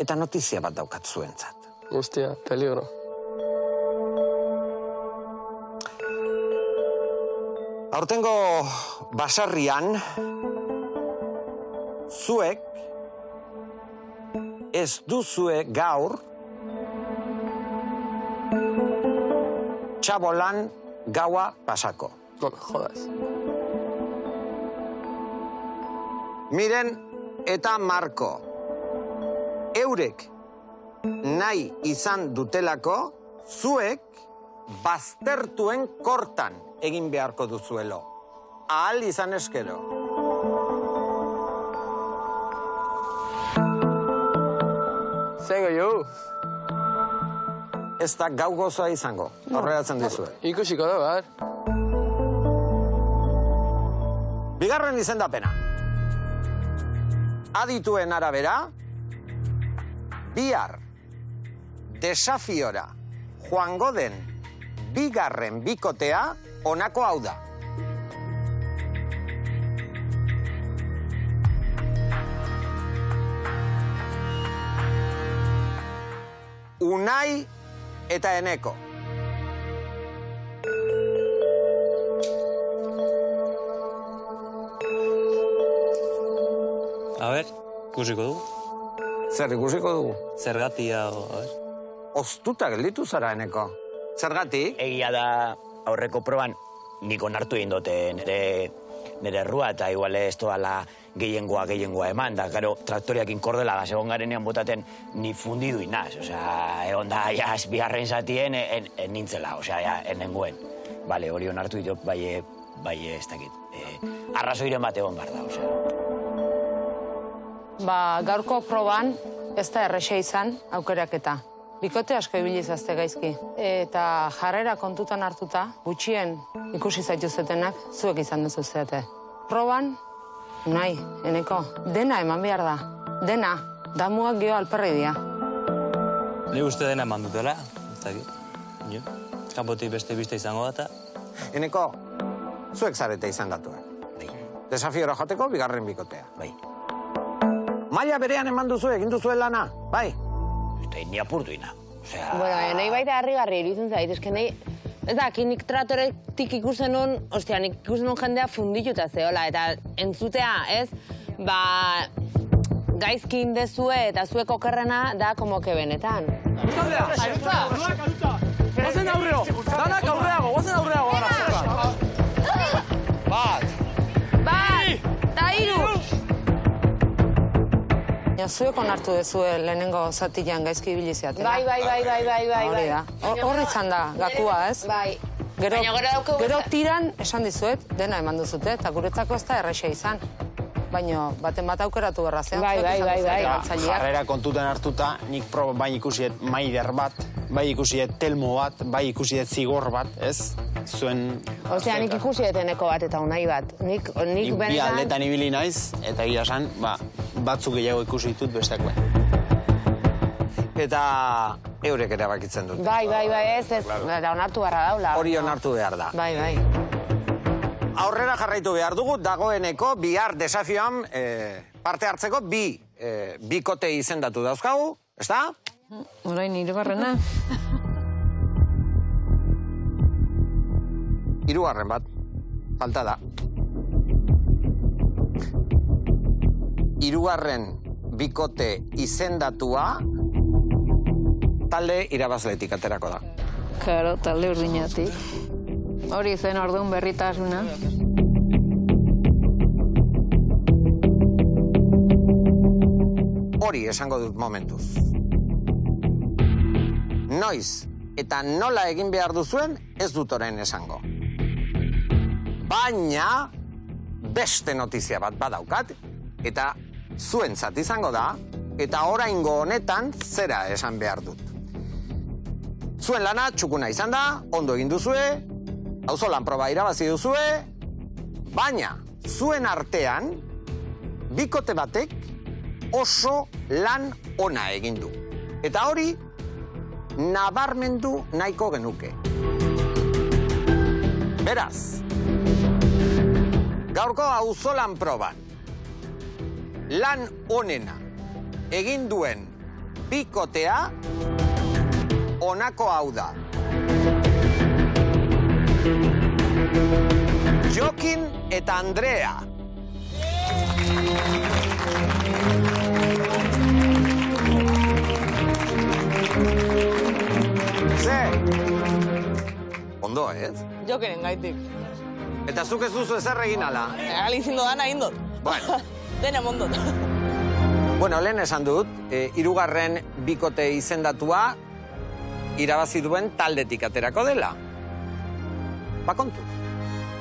Eta notizia bat daukat zuentzat. Hostia, peligro. Aurtengo basarrian, zuek ez duzue gaur txabolan gaua pasako. No me jodas. Miren eta Marko, eurek nahi izan dutelako, zuek baztertuen kortan egin beharko duzuelo. Ahal izan eskero. Zengo jo. Ez da gau gozoa izango, horregatzen dizue. Ikusiko da, bar. Bigarren izendapena. Adituen arabera, bihar desafiora joango den bigarren bikotea honako hau da. Unai eta Eneko. A ber, ikusiko dugu. Zer ikusiko dugu? Zergatia, a ber. Oztuta gelditu zara, Eneko. Zergatik? Egia da aurreko proban nik onartu egin dute nire errua, eta igual ez toala gehiengoa eman, da, gero, traktoriakin kordela egon garenean botaten ni fundidu inaz, osea, egon da, jaz, biharren zatien, nintzela, osea, enenguen. Bale, hori onartu ditu, bai ez dakit, arrazoiren bat egon behar da, osea. Ba, gaurko proban ez da errexea izan aukeraketa. Bikote asko ibili zazte gaizki. Eta jarrera kontutan hartuta, gutxien ikusi zaituzetenak zuek izan duzuzete. Proban, nahi, Eneko, dena eman behar da. Dena, damuak gio alperrei dira. Ni uste dena eman dutela, ez dakit. Jo, kanpotik beste biste izango da eta... Eneko, zuek zarete izan datuak. Bai. Desafiora jateko, bigarren bikotea. Bai. Maila berean eman duzu, egin duzuen lana, bai? Eta ni apurtu ina. Bueno, nahi baita harrigarri iruditzen zait, eske nahi... Ez da, nik tratoretik ikusten hon, ostia, nik ikusten hon jendea fundituta zehola, eta entzutea, ez? Ba, gaizki indezue eta zuek okerrena da komoke benetan. Arutza! Guazen aurreo! Danak aurreago, guazen aurreago gara! Bat! Bat! Ta hiru! zuek onartu dezue lehenengo zatian gaizki ibili ziatela. Bai. Hori da. Hor izan da, gakua, ez? Bai. Gero tiran esan dizuet, dena eman duzute, eta guretzako ez da errexea izan. Baina baten bat aukeratu berra zean. Bai. Jarrera kontuten hartuta, nik proba bai ikusiet maider bat, bai ikusiet telmo bat, bai ikusiet zigor bat, ez? Zuen... Osea, nik ikusiet eneko bat eta unai bat. Nik benetan... Bi aldetan ibili naiz, eta egia esan, batzuk gehiago ikusi ditut besteak bai. Eta eurek erabakitzen dut. Bai, ez, eta onartu beharra daula. Hori onartu behar da. Bai. Aurrera jarraitu behar dugu, dagoeneko bihar desafioan parte hartzeko bikote izendatu dauzkagu, ez da? Orain hirugarrena. Hirugarren bat, falta da. Hirugarren bikote izendatua talde irabazletik aterako da. Claro, talde urdinatik. Hori zen orduan berritasuna. Hori esango dut momentuz. Noiz eta nola egin behar duzuen ez dut orain esango. Baina beste notizia bat badaukat eta zuentzat izango da eta oraingo honetan zera esan behar dut. Zuen lana txukuna izan da, ondo egin duzue, auzolan proba irabazi duzue, baina zuen artean bikote batek oso lan ona egin du. Eta hori nabarmendu nahiko genuke. Beraz, gaurko auzolan proban lan onena egin duen bikotea honako hau da. Jokin eta Andrea. Ze? Ondo, ez? Jokinen gaitik. Eta zuk ez duzu ezer egin ala? Alin zindo dana indot. Bueno. Dena mondot. Bueno, lehen esan dut, hirugarren bikote izendatua irabazi duen taldetik aterako dela. Bakontu.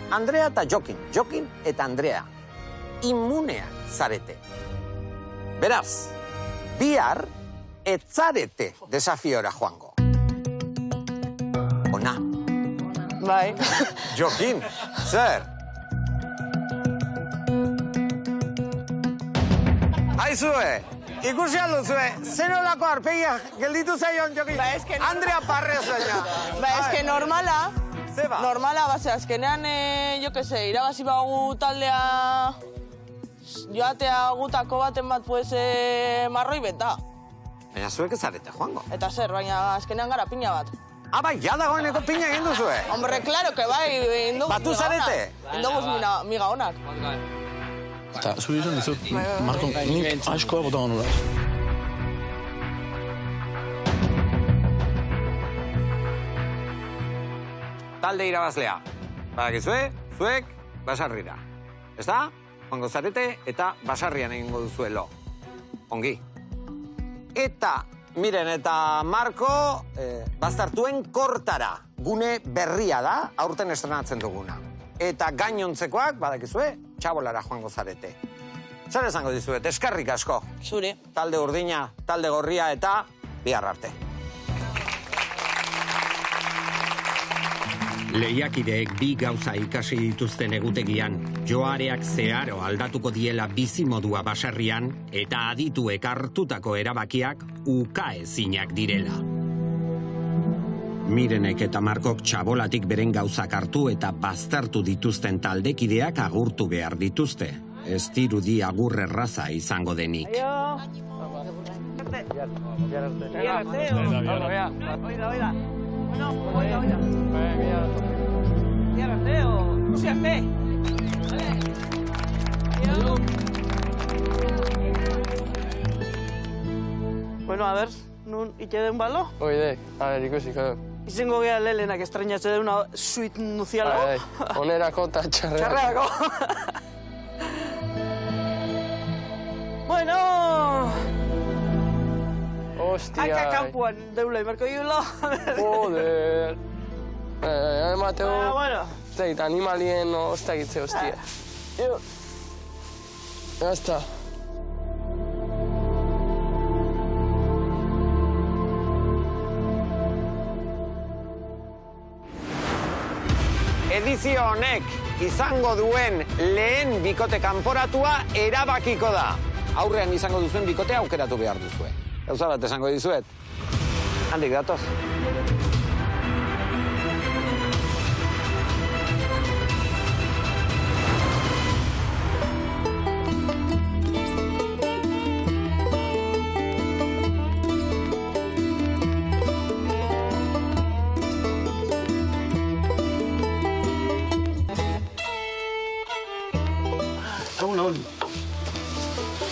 Andrea eta Jokin eta Andrea, immuneak zarete. Beraz, bihar etzarete desafiora joango. Ona. Bai. Jokin, zer? Aizue, ikusi alduzue, zer olako arpegia gelditu zaion Jokin? Andrea Parrez baina. Eske normala, azkenean, jo que se, irabazi bagu taldea joatea gutako baten bat, pues, marroi beta. Baina zuek ez zarete joango. Eta zer, baina azkenean gara pina bat. Bai, ja dagoeneko pina egin duzue. Hombre, claro que bai, indoguz batu zarete? Indoguz miga honak. Eta, zuri izan dizut, Marko, nik askoa botago nula. Talde irabazlea. Badakizue, zuek, basarrira. Ez da? Joango zarete eta basarrian egingo duzuelo. Ongi. Eta, miren, eta Marko, baztartuen kortara. Gune berria da, aurten estrenatzen duguna. Eta gainontzekoak, badakizue, txabolara joango zarete. Zer esango dizuet, eskerrik asko. Zuri. Talde urdina, talde gorria eta bihar arte. Lehiakideek bi gauza ikasi dituzten egutegian, joareak zeharo aldatuko diela bizimodua baserrian eta adituek hartutako erabakiak ukaezinak direla. Mirenek eta Markok txabolatik beren gauzak hartu eta baztertu dituzten taldekideak agurtu behar dituzte. Ez dirudi agur erraza izango denik. Bueno, a ver, nun ite den balo? Oide, a ver, ikusi, kado. Izango geha lehelenak estreñatze deuna suite nuzialo. Onerako eta txarreako. Bueno... hostia. Hanka kanpuan deula iberko iulo. Joder. Mateo. Bueno. Zait, animalien ostakitze, hostia. Ya está. Edizio honek izango duen lehen bikote kanporatua erabakiko da. Aurrean izango duzuen bikotea aukeratu behar duzue. Gauza bat esango dizuet. Handik datoz.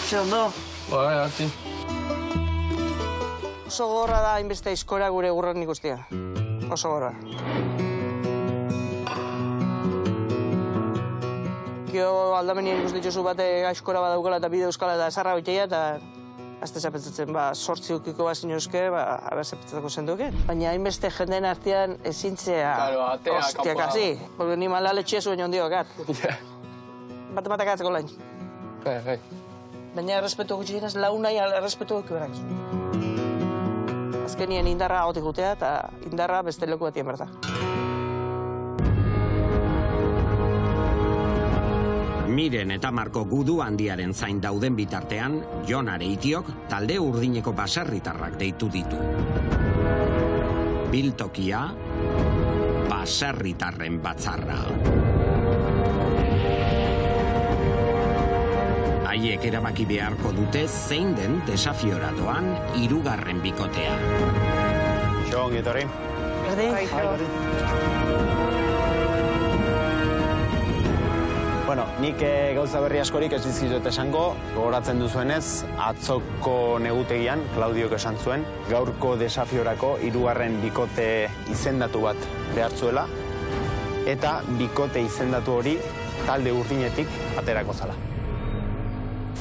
Zer ondo? Bai, hati. Oso gorra da hainbeste aizkora gure gurran ikustia. Oso gorra. Kio aldamenien ikustitxozu bate aizkora badaukala eta bide euskala eta esarra hoiteia eta azte zapetzatzen, 8 ukiko bat zinozke, aber zapetzatako zenduke. Baina hainbeste jendeen artean ezintzea... Claro, atea Hostia, kasi. Porque ni mala letxe zuen jondio, gat. Bate atzeko lain. Gai. Baina errespetu gutxi ginez, launai errespetu eki berak. Azkenien indarra gotik gutea eta indarra beste leku batien berda. Miren eta Marko gudu handiaren zain dauden bitartean, Jon Areitiok talde urdineko baserritarrak deitu ditu. Biltokia, baserritarren batzarra. Haiek erabaki beharko dute zein den desafiora doan 3. bikotea. Jo, ongi etorri. Bueno, nik gauza berri askorik ez dizkizut esango, gogoratzen duzuenez, atzoko negutegian, Klaudiok esan zuen, gaurko desafiorako 3. bikote izendatu bat behar zuela, eta bikote izendatu hori talde urdinetik aterako zala.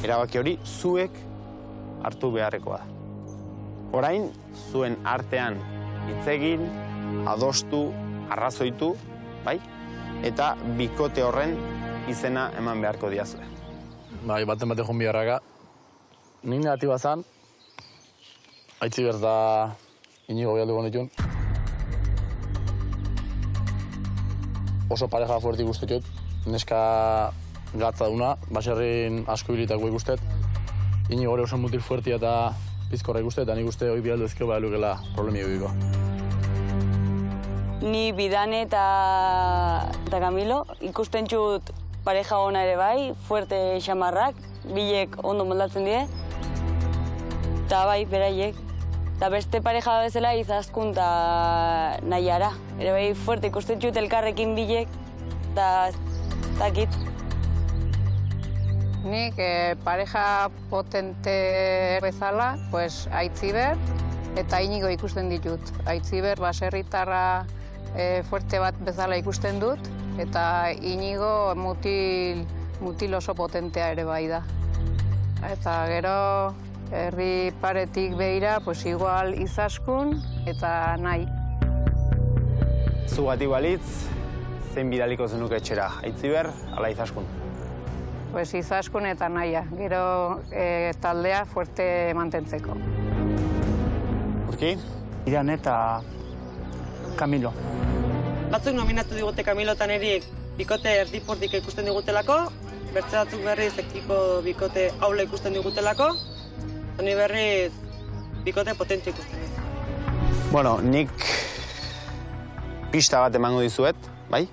Erabaki hori zuek hartu beharrekoa da. Orain, zuen artean hitz egin, adostu, arrazoitu, bai? Eta bikote horren izena eman beharko diazue. Bai, baten joan biharraka. Nik negatiba zan, Aitziber da Inigo bialduko nituen. Oso pareja fuerte ikustut, neska gatza duna, baserrin asko hilitako ikustet. Inigo gore oso mutil fuertia eta pizkorra ikustet, eta nik uste hoi bialdu ezkeo behar lukela problemi egiko. Ni Bidane eta Camilo ikusten txut pareja ona ere bai, fuerte xamarrak, bilek ondo moldatzen die. Eta bai, beraiek. Eta beste pareja bezala Izaskun eta Naiara. Ere bai, fuerte ikusten txut elkarrekin bilek, eta dakit. Nik pareja potente bezala, Aitziber eta Inigo ikusten ditut. Aitziber baserritarra fuerte bat bezala ikusten dut, eta Inigo mutil oso potentea ere bai da. Eta gero, herri paretik behira, igual Izaskun eta Nai. Zugati balitz, zein bidaliko zenuke etxera, Aitziber ala Izaskun? Izaskun eta Naia, gero taldea fuerte mantentzeko. Urki? Bidane eta Camilo. Batzuk nominatu digute Camilo eta niri bikote erdipurtik ikusten digutelako, bertze batzuk berriz ekiko bikote aula ikusten digutelako, eta ni berriz bikote potente ikusten dut. Bueno, nik pista bat emango dizuet, bai?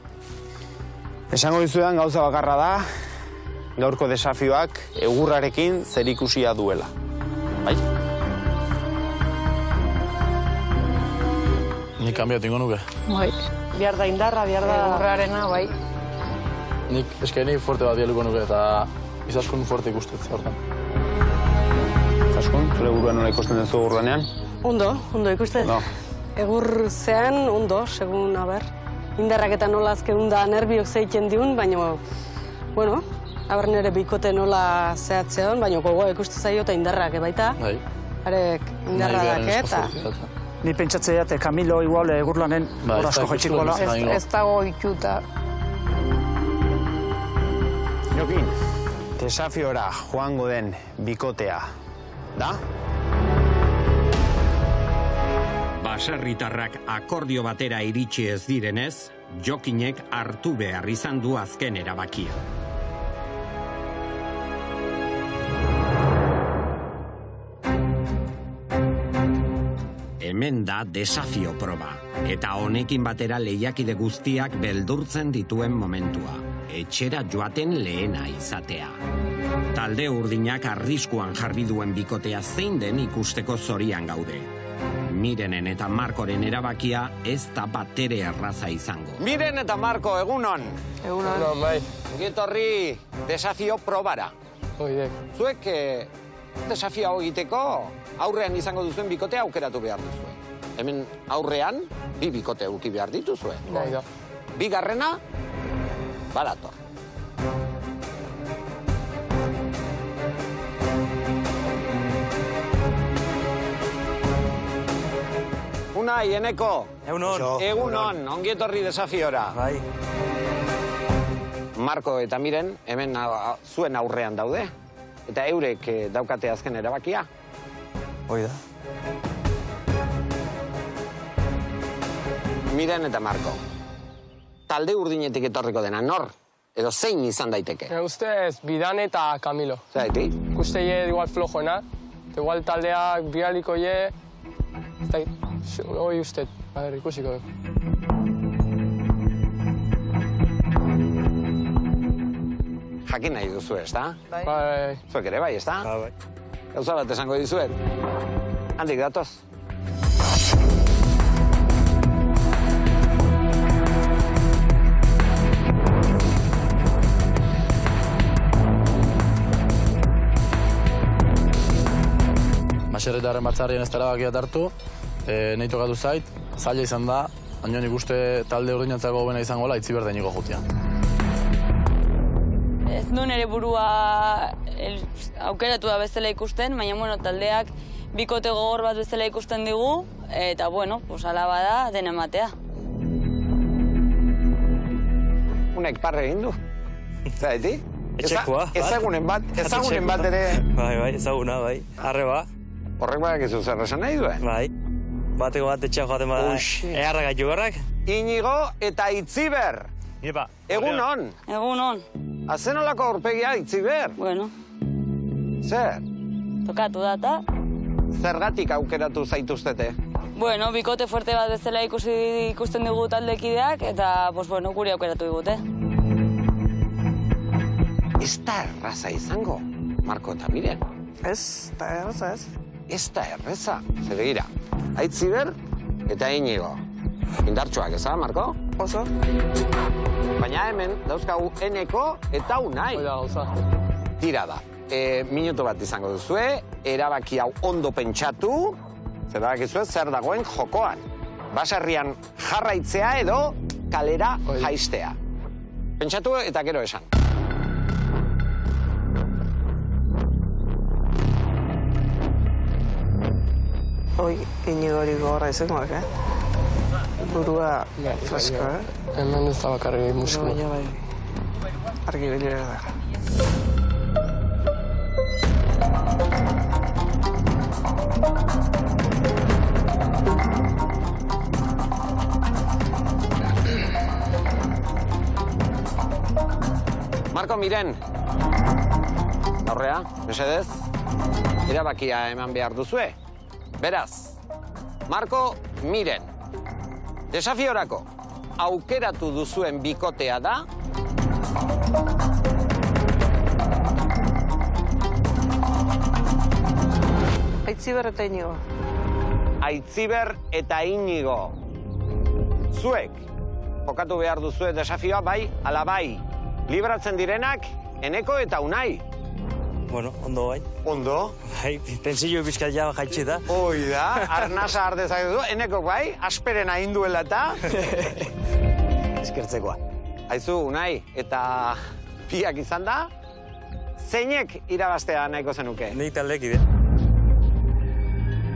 Esango dizuetan gauza bakarra da, gaurko desafioak egurrarekin zerikusia duela. Bai? Nik kanbiatu ingo nuke. Bai. Behar da indarra, behar da... Egurrarena, bai. Nik eskaini fuerte bat bialuko nuke eta Izaskun fuerte ikustet hortan. Izaskun, zure buruan nola ikusten duzu egurranean? Ondo ikusten. No. Egur zean, ondo, segun, indarrak eta nola azken da nerviok zeiten diun, baina, aber nire bikote nola zehatzean, baina gogoa ikustu zaio eta indarrak baita. Bai. Arek indarra dake eta... Ni pentsatzea, Camilo igual egurlanen horasko jaitsikola. Ez dago itxuta. Jokin, desafiora joango den bikotea, da? Baserritarrak akordio batera iritsi ez direnez, Jokinek hartu behar izan du azken erabakia. Hemen da desafio proba, eta honekin batera lehiakide guztiak beldurtzen dituen momentua, etxera joaten lehena izatea. Talde urdinak arriskuan jarri duen bikotea zein den ikusteko zorian gaude. Mirenen eta Markoren erabakia ez da batere erraza izango. Miren eta Marko, egunon. Egunon, bai. Ongi desafio probara. Oidek. Zuek desafio egiteko aurrean izango duzuen bikotea aukeratu behar duzue. Hemen aurrean, bi bikote eduki behar dituzue. Bai da. Bigarrena, badator. Unai, Eneko. Egunon. Egunon, ongi etorri desafiora. Bai. Marko eta Miren, hemen zuen aurrean daude. Eta eurek daukate azken erabakia. Hoi da. Miren eta Marko. Talde urdinetik etorriko dena, nor? Edo zein izan daiteke? Ustez, Bidane eta Camilo. Zaiti? Uste ye igual flojona. Igual taldeak bialiko ye. Hoi uste, ikusiko du. Jakin nahi duzu, ez da? Bai. Zuek ere bai, ez da? Bai. Gauza bat esango dizuet. Handik datoz. Baserritarren batzarrien ez dara bakiat hartu, nahi tokatu zait, zaila izan da, baina nik uste talde urdinatzako bena izangoela Aitziber da Inigo jutia. Ez du nire burua aukeratu da bezala ikusten, baina bueno, taldeak bikote gogor bat bezala ikusten digu, eta bueno, ala bada dena ematea. Unek parre egin du. Zaiti? Etxekoa. Ezagunen bat ere... Bai, ezaguna, bai. Arreba. Horrek badak ez zer esan nahi duen? Bai. Bateko bat etxean joaten bada. Eharra gaitu berrak. Inigo eta Aitziber. Iepa. Egunon. Egunon. Azenolako aurpegia, Aitziber? Bueno. Zer? Tokatu data. Zergatik aukeratu zaituztete? Bueno, bikote fuerte bat bezala ikusten dugu taldekideak, eta, pues bueno, guri aukeratu digute. Ez da erraza izango, Marko eta Miren. Ez da erraza ez. Ez da erraza. Zer gira, Aitziber eta Inigo. Indartsuak, ez da, Marko? Oso. Baina hemen dauzkagu Eneko eta Unai. Hoi da, gauza. Tira da. Minutu bat izango duzue, erabaki hau ondo pentsatu, zer badakizue zer dagoen jokoan. Baserrian jarraitzea edo kalera jaistea. Pentsatu eta gero esan. Hoi, Inigori gogorra izangoak, Burua fresko, Hemen ez da bakarri muskulu. Baina bai, argi bilera da. Marko, Miren. Aurrea, mesedez. Erabakia eman behar duzue. Beraz, Marko, Miren. Desafiorako, aukeratu duzuen bikotea da... Aitziber eta Inigo. Aitziber eta Inigo. Zuek, jokatu behar duzue desafioa bai, ala bai. Libratzen direnak, Eneko eta Unai. Bueno, ondo bai. Ondo? Bai, tensillo bizkat ja jaitsi da. Hoi da, arnasa ardezak du. Eneko bai, asperen ahinduela eta... Eskertzekoa. Aizu, Unai, eta biak izan da, zeinek irabaztea nahiko zenuke? Nik taldekide.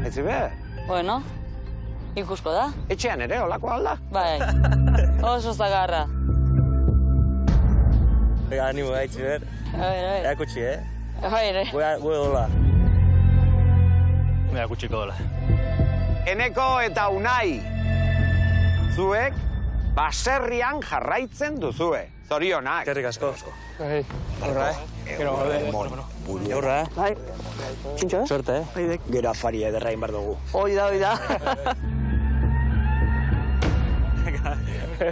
Aitziber? Bueno, ikusko da. Etxean ere, olako alda? Bai, oso zagarra. Venga, animo da, Aitziber. Erakutsi, Bai, Gue dola. Erakutsiko dola. Eneko eta Unai, zuek baserrian jarraitzen duzue. Zorionak. Eskerrik asko. Horra, Horra, Bai. Txintxo, Suerte, Gero afari ederra inbar dugu. Hoi da.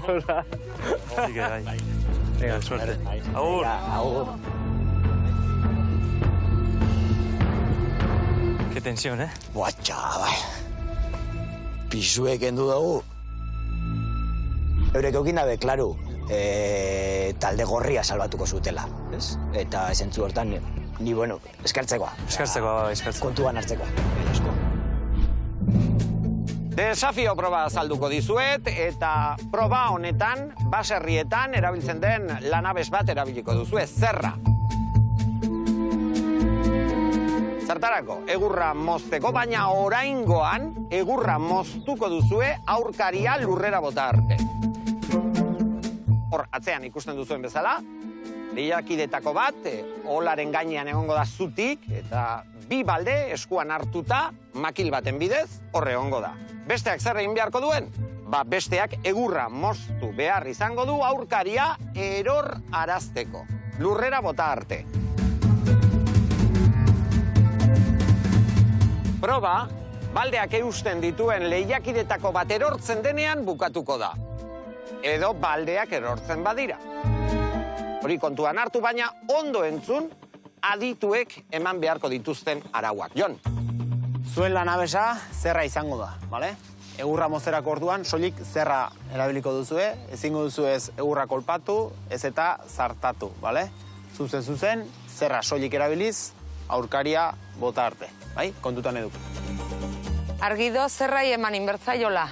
Horra. Venga, suerte. Agur. Agur. Qué tensión, Buah, txabal. Pisuek endu dugu. Eurek eukin dabe, klaru, talde gorria salbatuko zutela, ez? Eta esentzu hortan, ni, bueno, eskartzekoa. Kontuan hartzekoa. Desafio proba azalduko dizuet, eta proba honetan, baserrietan erabiltzen den lanabes bat erabiliko duzue, zerra. Zertarako, egurra mozteko, baina oraingoan egurra moztuko duzue aurkaria lurrera bota arte. Hor, atzean ikusten duzuen bezala, lehiakidetako bat, olaren gainean egongo da zutik, eta bi balde eskuan hartuta, makil baten bidez, horre egongo da. Besteak zer egin beharko duen? Besteak egurra moztu behar izango du aurkaria eror arazteko. Lurrera bota arte. Proba, baldeak eusten dituen lehiakidetako bat erortzen denean bukatuko da. Edo baldeak erortzen badira. Hori kontuan hartu, baina ondo entzun adituek eman beharko dituzten arauak. Jon? Zuen lanabesa zerra izango da, bale? Egurra mozterako orduan, soilik zerra erabiliko duzue, ezingo duzu ez egurra kolpatu, ez eta zartatu, bale? Zuzen, zerra soilik erabiliz, aurkaria bota arte, bai? Kontutan eduk. Argido zerrai eman inbertzaiola,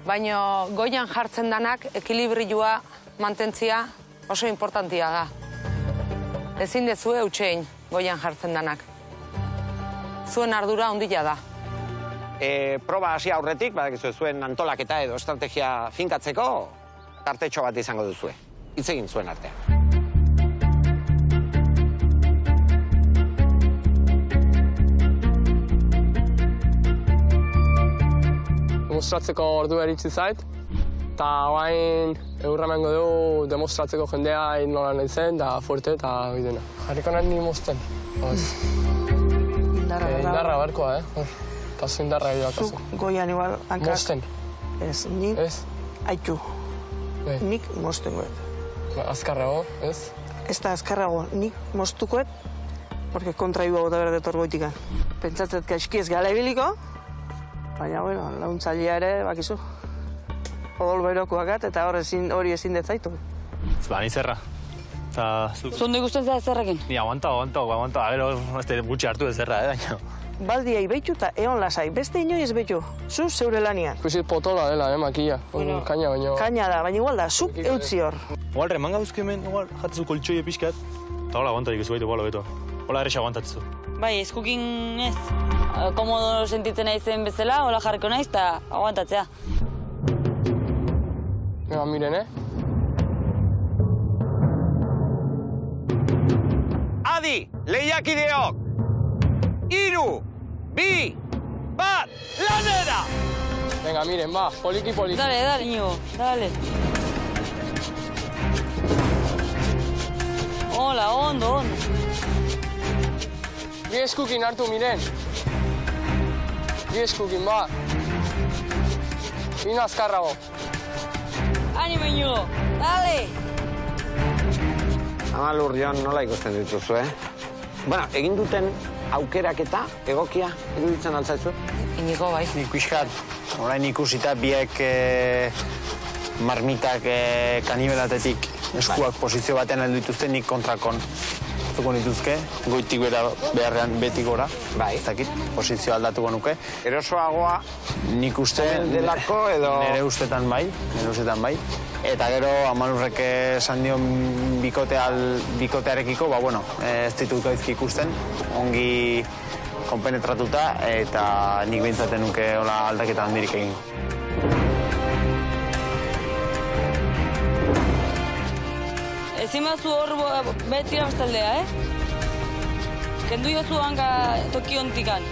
baina goian jartzen danak ekilibrioa mantentzia oso importantia da. Ezin dezue eutxein goian jartzen danak. Zuen ardura ondila da. Proba hasi aurretik, badakizu zuen antolaketa edo estrategia finkatzeko, tartetxo bat izango duzue. Hitz egin zuen artean. Demostratzeko ordua eritzi zait, eta guain egurra emango dugu demostratzeko jendea nola nahi zen, da fuerte eta bidena. Jarriko nahi ni mozten. Indarra barkoa, Eta zu indarra edo akazu. Zuk goian igual hankak. Mozten. Ez, nik haitu. Nik moztengoet. Azkarrago, ez? Ez da azkarrago, nik moztukoet, porque kontra iba bota berde torgoitikan. Pentsatzet gaizki ez gala ibiliko, baina, bueno, launtzailea ere, bakizu. Odol berokoakat eta hori ezin detzaitu. Ni zerra. Zondo ikusten zera zerrekin? Ni aguanta. Gero, gutxi hartu ez zerra, baina. Baldiai behitu eta egon lasai. Beste inoi ez behitu. Zu zeure lanian. Ikusit potola dela, makilla. Kaina baino. Kaina da, baina igual da, zuk eutzi hor. Igual, remanga duzke hemen, igual, jatzu koltsoie pixkat. Eta hola, aguantarik ez baitu, beto. Hola, errexa aguantatzu. Bai, eskukin ez. Komodo sentitzen naizen bezala, hola jarriko naiz, eta aguantatzea. Ega, miren, Adi, lehiakideok! 3, 2, 1, lanera! Venga, miren, ba, poliki. Dale, Iñigo, dale. Hola, ondo. Bi eskukin hartu, miren. Bi eskukin, ba. Ino azkarrago. Animo, Iñigo, dale! Ama Lurdion nola ikusten dituzu, Bueno, egin duten aukeraketa egokia iruditzen altzaizu? Inigo, bai. Nik pixkat, orain ikusita biek marmitak kanibelatetik eskuak posizio batean heldu dituzte, nik kontrakon hartuko nituzke, goitik beharrean beti gora, ez dakit, posizio aldatuko nuke. Erosoagoa nik uste delako edo nire ustetan bai. Eta gero Amalurrek esan dion bikotearekiko, ez ditut gaizki ikusten, ongi konpenetratuta, eta nik bintzaten nuke hola aldaketa handirik egin. Ezin bazu hor beti abastaldea, Kendu jozu hanga toki hontikan.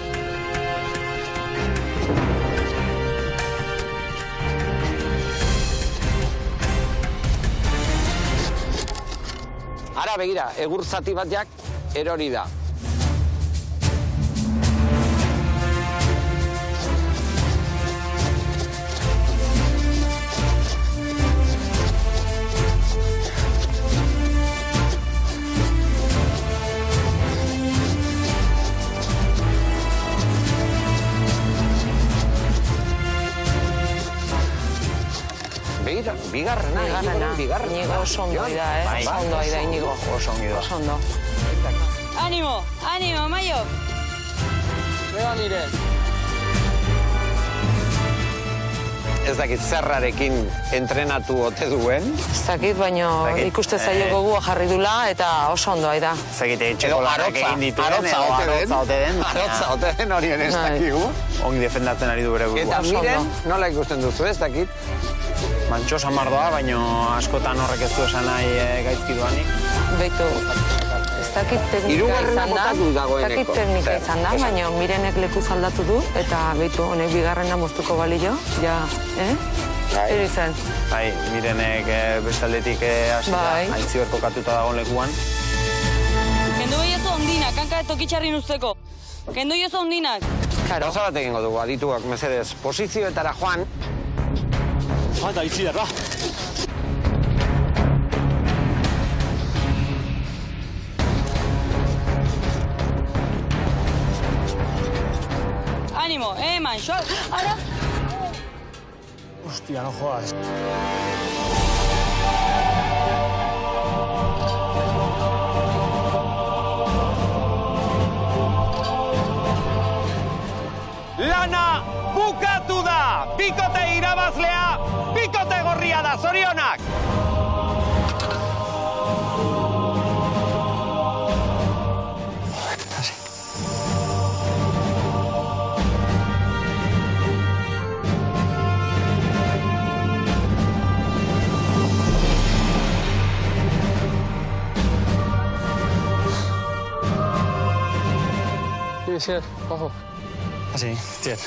Ara, begira, egur zati bateak erori da. Bigarrena. Inigo oso ondo da, Oso ondo da, Inigo. Oso ondo. Animo, Maio! Bega nire. Ez dakit zerrarekin entrenatu ote duen. Ez dakit, baina ikuste zailo gogua jarri dula eta oso ondo da. Ez dakit, txekolarak egin dituen, arotza ote den. Arotza ote den horien ez dakigu. Ongi defendatzen ari du bere burua. Eta miren, nola ikusten duzu, ez dakit? Mantxo samardoa, baina askotan horrek ez du esan nahi gaizki duanik. Beitu, ez dakit teknika izan da, baina Mirenek lekuz aldatu du, eta beitu, honek bigarrena moztuko balio, ja, Zer izan? Bai, Mirenek bestaldetik hasi da, aintzi berko katuta dagoen lekuan. Kendu behiezu ondinak, kanka tokitxarrin usteko. Kendu behiezu ondinak. Gauza bat egingo dugu, adituak, mesedez, posizioetara joan. Eta itzi derra. Animo, eman, ara! Hostia, no jodas. Lana bukatu da! Bikote irabazlea, bikote gorria da, zorionak! Sí, ojo. Así, tiet.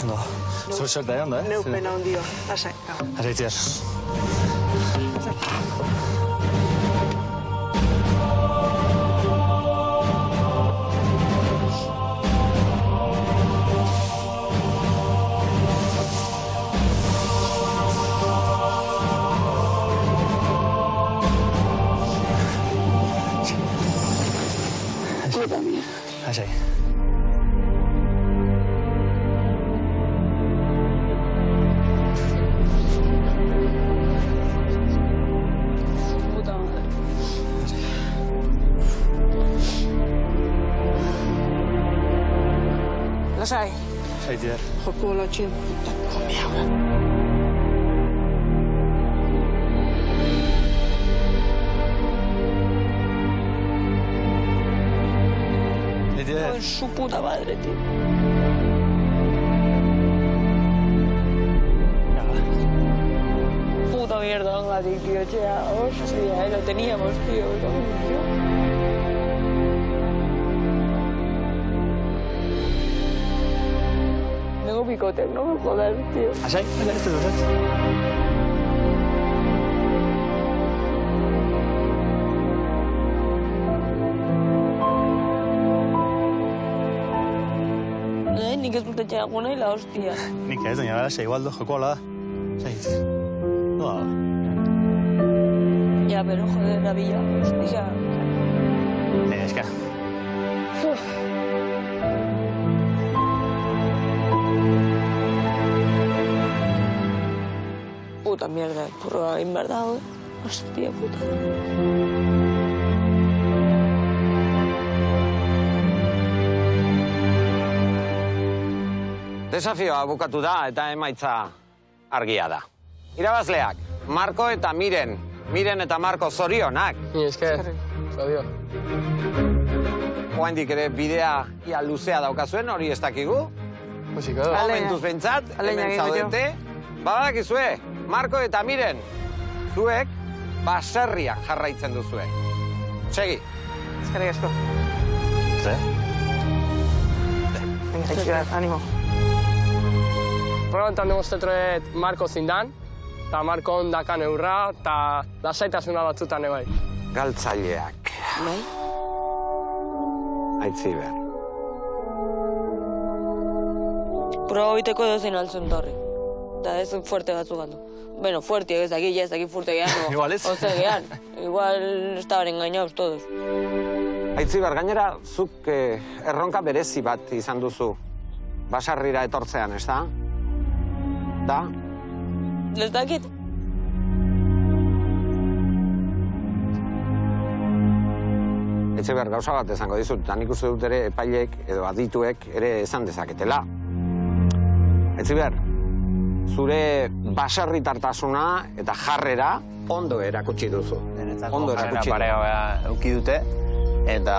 No, suerte ondo, Neupena ondio, lasai. Así, tiet. Así. Puta madre. Lasai. Así, tiet. Joko lotxin. Con su puta madre, tío. Puta mierda, Angati, tío, hostia, lo teníamos, tío. Tengo picote, no me jodas, tío. Así, este es Nik ez dut etxeago nahi la hostia. Nik ez, baina gara, igual joko ala da. Zait. No da. Ya, pero joder, la villa, hostia. Eska. Puta mierda, purroa egin behar dago, hostia puta. Desafioa bukatu da eta emaitza argia da. Irabazleak, Marko eta Miren. Miren eta Marko zorionak. Ni esker. Odio. Oaindik ere bidea ia luzea daukazuen, hori ez dakigu. Musiko. Momentuz bentsat, hemen zaudete. Badakizue, Marko eta Miren, zuek baserriak jarraitzen duzue. Segi. Eskerrik asko. Ze? Venga, animo. Probantan demostretroet Marko zindan, eta Marko ondakan eurra, eta lasaitasuna batzutan ebai. Galtzaileak. Bai? Aitziber. Proba hoiteko edozein altzun torri. Da ez fuerte batzu galdu. Bueno, fuerte, ez dakit fuerte gehan. Igual ez. Oze gehan. Igual estaban engañados todos. Aitziber, gainera, zuk erronka berezi bat izan duzu. Basarrira etortzean, ez da? Da? Ez dakit. Aitziber, gauza bat esango dizut, eta nik uste dut ere epailek edo adituek ere esan dezaketela. Aitziber, zure baserritartasuna eta jarrera ondo erakutsi duzu. Ondo erakutsi duzu. Parea eduki dute, eta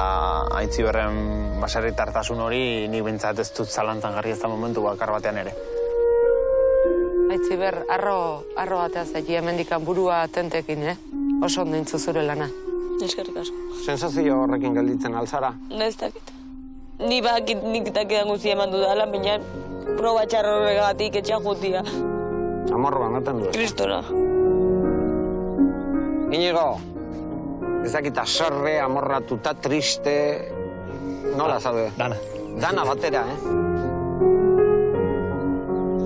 Aitziberren baserritartasun hori nik bintzat ez dut zalantzan jarri ez da momentu bakar batean ere. Aitziber, arro batea zaiti hemendikan burua tentekin, Oso ondo intzu zure lana. Eskerrik asko. Sensazio horrekin gelditzen alzara? Ez dakit. Ni bakit nik dakidan guzti eman dudala, baina proba txarro horregatik etxan jutia. Amorroa ematen du. Kristona. Inigo, ezakita serre, amorratuta, triste... Nola zaude? Dana. Dana batera,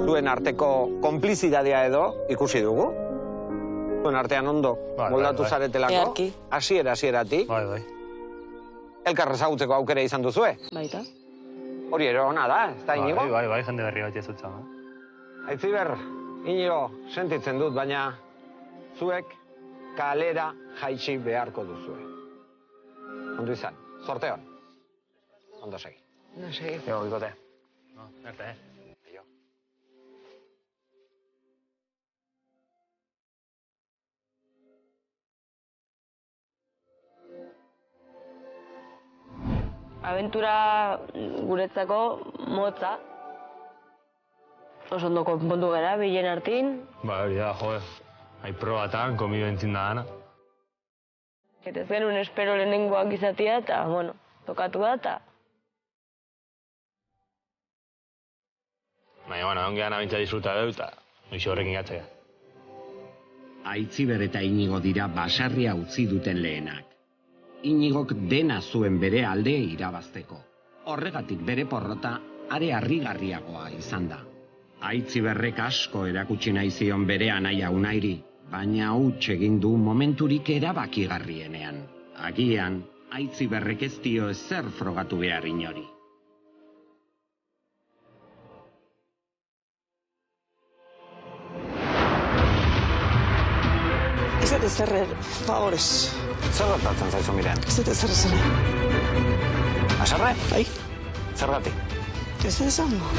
Zuen arteko konplizidadea edo ikusi dugu. Zuen artean ondo moldatu zaretelako. Hasieratik. Bai. Elkar ezagutzeko aukera izan duzue. Baita. Hori ere ona da, ez da, Inigo? Bai, jende berri bat jazutza. Aitziber, Inigo, sentitzen dut, baina zuek kalera jaitsi beharko duzue. Ondo izan, sorte hon. Ondo segi. Ondo segi. Jo, bikote. Erte, Abentura guretzako motza. Oso ondo konpontu gara, bilen hartin. Ba, hori da, Hai probatan, komido entzin da dana. Eta ez genuen espero lehenengoak izatea, eta, tokatu da, eta... Baina, ongean abintza disfruta dut, eta noixo horrekin gatzea. Aitziber eta Inigo dira basarria utzi duten lehenak. Inigok dena zuen bere alde irabazteko. Horregatik bere porrota are harrigarriagoa izan da. Aitziberrek asko erakutsi nahi zion bere anaia Unairi, baina huts egin du momenturik erabakigarrienean. Agian, Aitziberrek ez dio ezer frogatu behar inori. Ez dut ezer, favorez. Zer gertatzen zaizu, Miren? Ez dut ezer ezer. Haserre? Bai. Zergatik? Ez dut esango.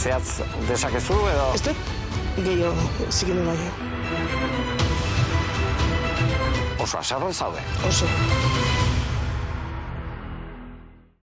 Zehatz desakezu edo... Ez dut, gehiago, zikin nahi. Oso haserre zaude? Oso.